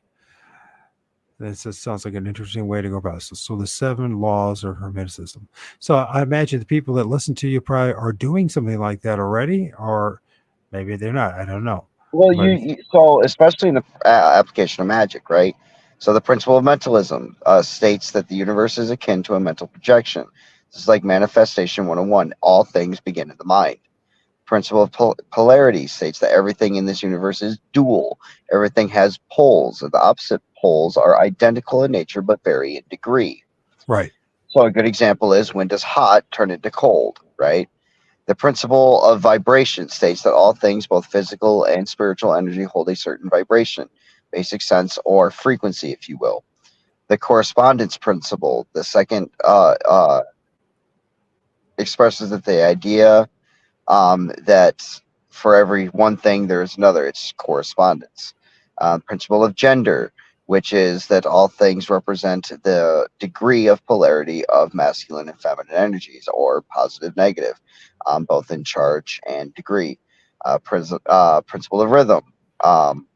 Speaker 1: This just sounds like an interesting way to go about this. So the 7 laws of Hermeticism. So I imagine the people that listen to you probably are doing something like that already, or maybe they're not. I don't know.
Speaker 2: Well,
Speaker 1: But
Speaker 2: so especially in the application of magic, right? So the principle of mentalism states that the universe is akin to a mental projection. This is like manifestation 101. All things begin in the mind. Principle of polarity states that everything in this universe is dual. Everything has poles, and the opposite poles are identical in nature but vary in degree.
Speaker 1: right.
Speaker 2: So a good example is, when does hot turn into cold, right? The principle of vibration states that all things, both physical and spiritual energy, hold a certain vibration, basic sense, or frequency, if you will. The correspondence principle, the second, expresses that the idea that for every one thing there is another. It's correspondence. Principle of gender, which is that all things represent the degree of polarity of masculine and feminine energies, or positive, negative, both in charge and degree. Principle of rhythm. I'm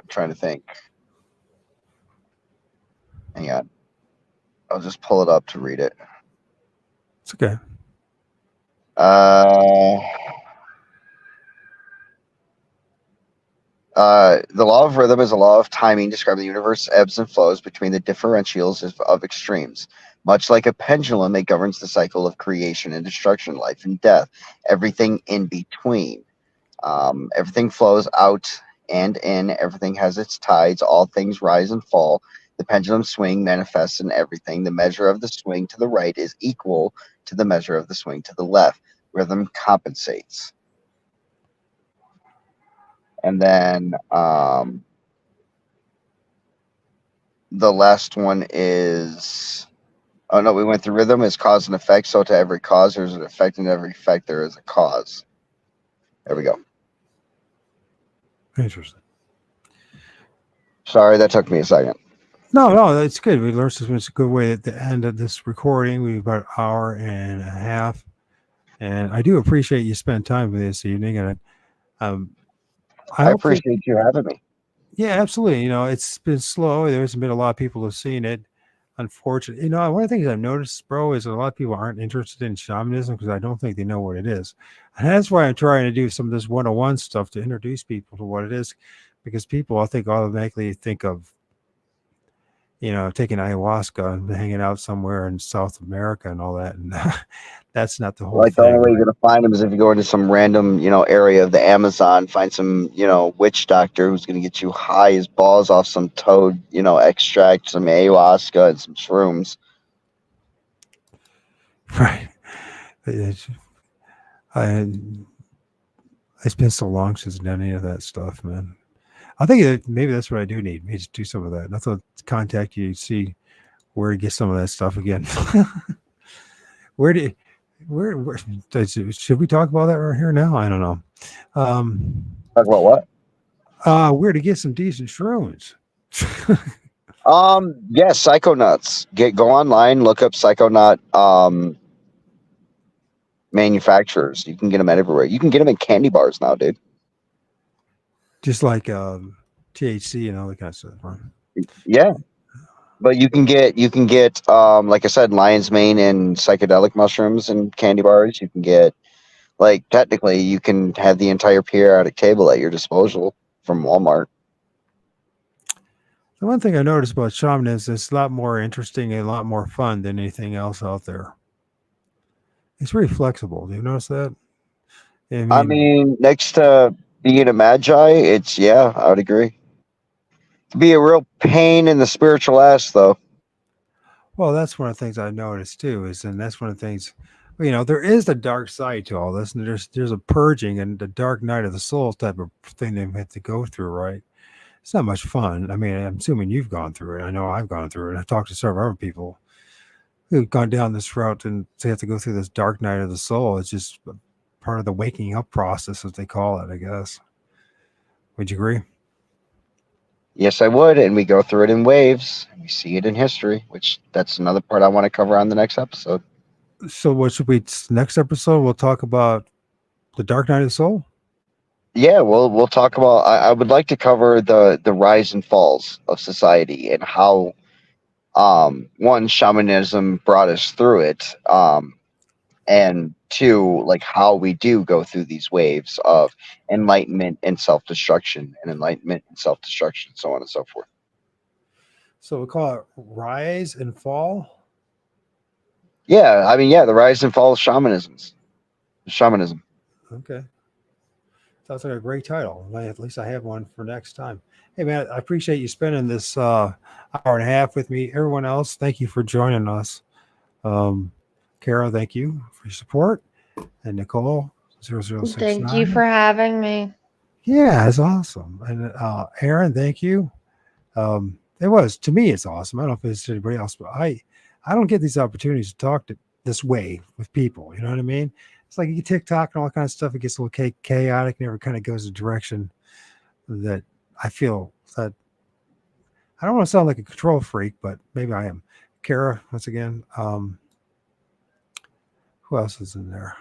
Speaker 2: trying to think. Hang on. I'll just pull it up to read it.
Speaker 1: It's okay.
Speaker 2: The law of rhythm is a law of timing describing the universe ebbs and flows between the differentials of extremes. Much like a pendulum, it governs the cycle of creation and destruction, life and death, everything in between. Everything flows out and in, everything has its tides, all things rise and fall. The pendulum swing manifests in everything. The measure of the swing to the right is equal to the measure of the swing to the left. Rhythm compensates. And then the last one is, oh no, we went through rhythm is cause and effect. So to every cause, there's an effect, and every effect, there is a cause. There we go.
Speaker 1: Interesting.
Speaker 2: Sorry, that took me a second.
Speaker 1: No, that's good. We learned something. It's a good way at the end of this recording. We've about an hour and a half. And I do appreciate you spending time with me this evening. And I
Speaker 2: I
Speaker 1: hope that,
Speaker 2: appreciate you having me.
Speaker 1: Yeah, absolutely. You know, it's been slow. There hasn't been a lot of people who've seen it. Unfortunately, you know, one of the things I've noticed, bro, is a lot of people aren't interested in shamanism because I don't think they know what it is. And that's why I'm trying to do some of this 101 stuff to introduce people to what it is, because people, I think, automatically think of, you know, taking ayahuasca and hanging out somewhere in South America and all that. And that's not the whole
Speaker 2: Like the
Speaker 1: thing,
Speaker 2: only way you're
Speaker 1: right?
Speaker 2: gonna find them is if you go into some random, area of the Amazon, find some, witch doctor who's gonna get you high as balls off some toad, extract, some ayahuasca, and some shrooms.
Speaker 1: Right. It's, I, it's been so long since I've done any of that stuff, man. I think that maybe that's what I do need. Maybe just do some of that. And I thought contact you, see where to get some of that stuff again. where do where should we talk about that right here now? I don't know.
Speaker 2: Talk about what?
Speaker 1: Where to get some decent shrooms.
Speaker 2: Yes, Psychonauts. Go online, look up Psychonaut manufacturers. You can get them everywhere. You can get them in candy bars now, dude.
Speaker 1: Just like THC and all that kind of stuff, right?
Speaker 2: Yeah. But you can get like I said, lion's mane and psychedelic mushrooms and candy bars. You can get, like, technically you can have the entire periodic table at your disposal from Walmart.
Speaker 1: The one thing I noticed about shamanism is it's a lot more interesting and a lot more fun than anything else out there. It's very flexible. Do you notice that? I
Speaker 2: I
Speaker 1: mean,
Speaker 2: mean, next to being a magi, I would agree. To be a real pain in the spiritual ass, though.
Speaker 1: well, that's one of the things I noticed too. And that's one of the things, you know, there is the dark side to all this, and there's a purging and the dark night of the soul type of thing they have to go through, right? It's not much fun. I mean, I'm assuming you've gone through it. I know I've gone through it. I've talked to several other people who've gone down this route, and they have to go through this dark night of the soul. It's just part of the waking up process, as they call it, I guess. Would you agree?
Speaker 2: Yes, I would, and we go through it in waves. We see it in history, which that's another part I want to cover on the next episode.
Speaker 1: So, what should we next episode? We'll talk about the dark night of the soul.
Speaker 2: Yeah, we'll talk about. I would like to cover the rise and falls of society and how one, shamanism brought us through it, and two, like how we do go through these waves of enlightenment and self-destruction, and enlightenment and self-destruction, so on and so forth.
Speaker 1: So we call it rise and fall.
Speaker 2: Yeah, I mean, yeah, the rise and fall of shamanism.
Speaker 1: Okay. Sounds like a great title. At least I have one for next time. Hey, man, I appreciate you spending this hour and a half with me. Everyone else, thank you for joining us. Kara, thank you for your support. And Nicole, 0069.
Speaker 3: Thank you for having me.
Speaker 1: Yeah, it's awesome. And Aaron, thank you. It was, to me, it's awesome. I don't know if it's to anybody else, but I don't get these opportunities to talk this way with people. You know what I mean? It's like you get TikTok and all that kind of stuff. It gets a little chaotic, never kind of goes a direction that I feel that I don't want to sound like a control freak, but maybe I am. Kara, once again. Who else is in there?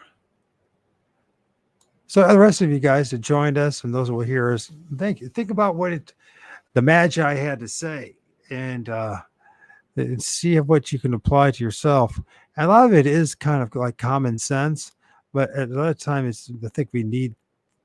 Speaker 1: So the rest of you guys that joined us and those who will hear us, thank you. Think about what the Magi had to say, and see what you can apply to yourself. And a lot of it is kind of like common sense, but at a lot of times I think we need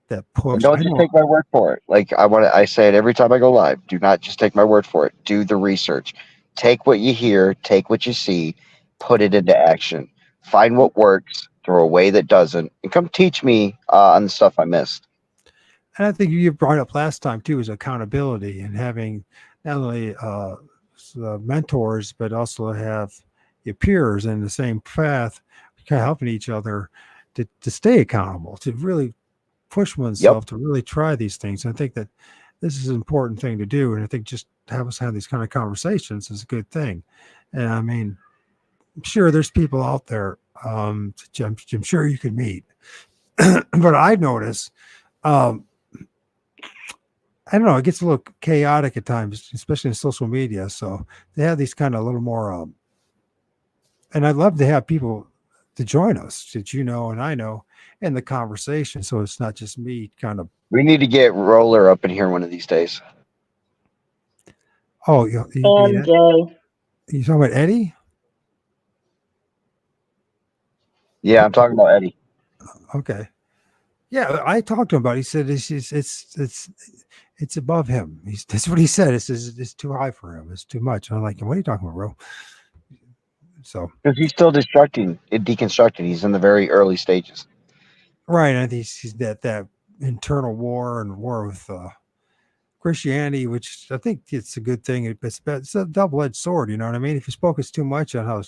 Speaker 1: that push.
Speaker 2: Don't just take my word for it. Like I say it every time I go live. Do not just take my word for it. Do the research. Take what you hear, take what you see, put it into action. Find what works, throw away that doesn't, and come teach me on the stuff I missed.
Speaker 1: And I think you brought up last time too is accountability and having not only mentors but also have your peers in the same path, kind of helping each other to stay accountable, to really push oneself to really try these things. And I think that this is an important thing to do. And I think just have us have these kind of conversations is a good thing. And I mean, I'm sure there's people out there I'm sure you could meet, but I notice, I don't know, it gets a little chaotic at times, especially in social media. So they have these kind of a little more, and I'd love to have people to join us that you know and I know in the conversation. So it's not just me kind of.
Speaker 2: We need to get Roller up in here one of these days.
Speaker 1: Oh, you mean
Speaker 4: MJ.
Speaker 1: you talking about Eddie?
Speaker 2: Yeah, I'm talking about Eddie.
Speaker 1: Okay. Yeah, I talked to him about it. He said it's above him. That's what he said. It's too high for him. It's too much. And I'm like, what are you talking about, bro? So
Speaker 2: Because he's still deconstructing. He's in the very early stages.
Speaker 1: right, I think he's that internal war and war with Christianity, which I think it's a good thing. It's a double-edged sword. You know what I mean? If you focus too much on how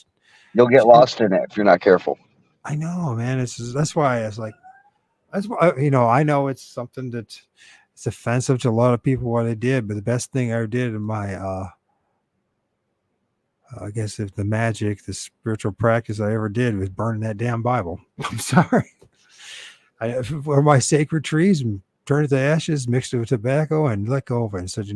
Speaker 2: You'll get lost in it if you're not careful.
Speaker 1: I know, man. That's why I was like, that's why I know it's something that it's offensive to a lot of people what I did, but the best thing I ever did in my I guess if the magic, the spiritual practice I ever did was burning that damn Bible. I'm sorry. For my sacred trees and turned it to ashes, mixed it with tobacco, and let go of it. And said, I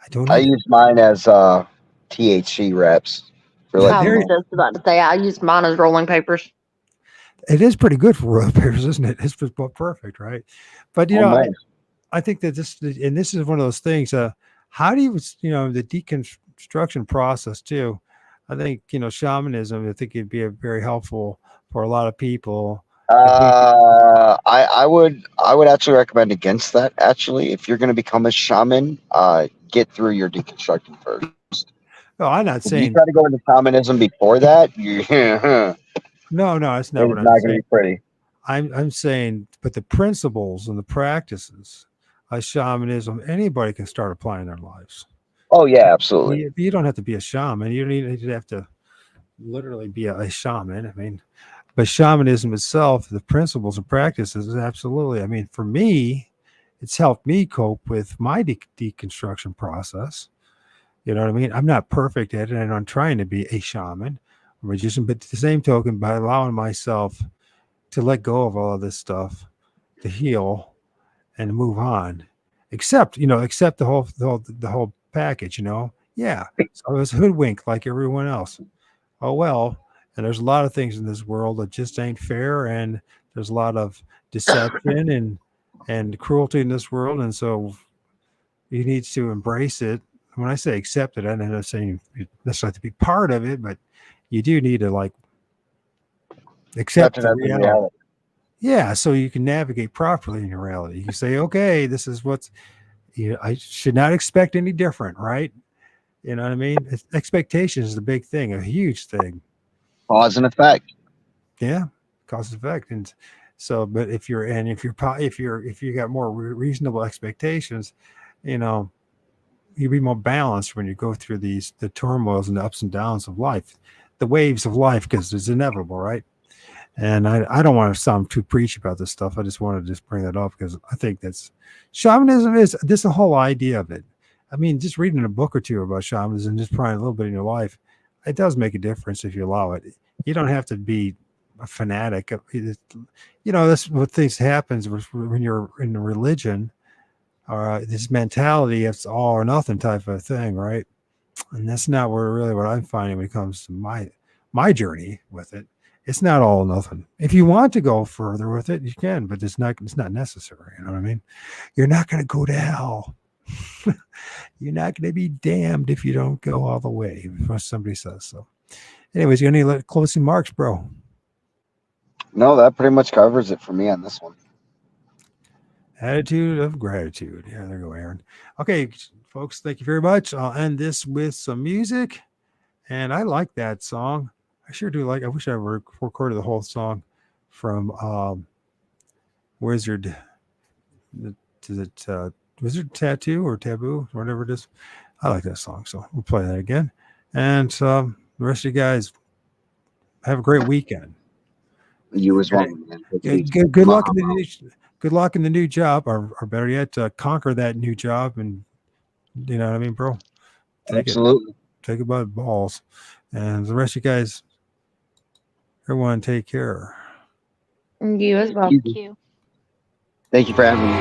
Speaker 1: don't
Speaker 2: I
Speaker 1: need it.
Speaker 2: use mine as THC wraps for
Speaker 1: Yeah,
Speaker 2: like
Speaker 3: I
Speaker 1: there
Speaker 3: was just about to say I use mine as rolling papers.
Speaker 1: it is pretty good for road papers, isn't it? It's just perfect, right? But
Speaker 2: almost.
Speaker 1: I think that this is one of those things. How do you the deconstruction process too? I think shamanism. I think it'd be very helpful for a lot of people.
Speaker 2: I would actually recommend against that. Actually, if you're going to become a shaman, get through your deconstructing first.
Speaker 1: No, I'm not
Speaker 2: If you
Speaker 1: saying
Speaker 2: try to go into shamanism before that, it's
Speaker 1: no. That's not
Speaker 2: not
Speaker 1: what I'm
Speaker 2: going to
Speaker 1: saying.
Speaker 2: be pretty.
Speaker 1: I'm saying, but the principles and the practices of shamanism, anybody can start applying in their lives.
Speaker 2: Oh yeah, absolutely.
Speaker 1: You don't have to be a shaman. You don't even have to literally be a shaman. I mean, but shamanism itself, the principles and practices, is absolutely. I mean, for me, it's helped me cope with my deconstruction process. You know what I mean? I'm not perfect at it, and I'm trying to be a shaman, a magician. But at the same token, by allowing myself to let go of all of this stuff, to heal and move on, accept the whole package. Yeah. So I was hoodwinked like everyone else. Oh well. And there's a lot of things in this world that just ain't fair, and there's a lot of deception and cruelty in this world, and so you need to embrace it. When I say accept it, I'm not saying you necessarily have to be part of it, but you do need to accept
Speaker 2: Accepted
Speaker 1: the
Speaker 2: as a
Speaker 1: reality.
Speaker 2: reality.
Speaker 1: Yeah, so you can navigate properly in your reality. You can say, okay, this is I should not expect any different, right? You know what I mean? Expectation is the big thing, a huge thing.
Speaker 2: Cause and effect.
Speaker 1: Yeah, cause and effect. And so, but if you got more reasonable expectations, you know, you be more balanced when you go through the turmoils and the ups and downs of life, the waves of life, because it's inevitable, right? And I don't want to sound too preachy about this stuff. I just wanted to just bring that up because I think that's shamanism is this the whole idea of it. I mean, just reading a book or two about shamanism, just trying a little bit in your life, it does make a difference if you allow it. You don't have to be a fanatic. That's what things happens when you're in a religion or this mentality. It's all or nothing type of thing, right? And that's not what I'm finding when it comes to my journey with it. It's not all or nothing. If you want to go further with it, you can, but it's not necessary. You know what I mean? You're not going to go to hell. You're not going to be damned if you don't go all the way, if somebody says so. Anyways, you got any closing marks, bro?
Speaker 2: No, that pretty much covers it for me on this one.
Speaker 1: Attitude of gratitude. Yeah, there you go, Aaron. Okay, folks, thank you very much. I'll end this with some music. And I like that song. I sure do I wish I recorded the whole song from Wizard. Is it Wizard Tattoo or Taboo, whatever it is? I like that song. So we'll play that again. And the rest of you guys have a great weekend.
Speaker 2: You as well, man.
Speaker 1: Good luck in the new job, or better yet, conquer that new job. And you know what I mean, bro?
Speaker 2: Absolutely.
Speaker 1: Take it by the balls. And the rest of you guys, everyone, take care.
Speaker 3: You as well.
Speaker 4: Thank you.
Speaker 2: Thank you for having me.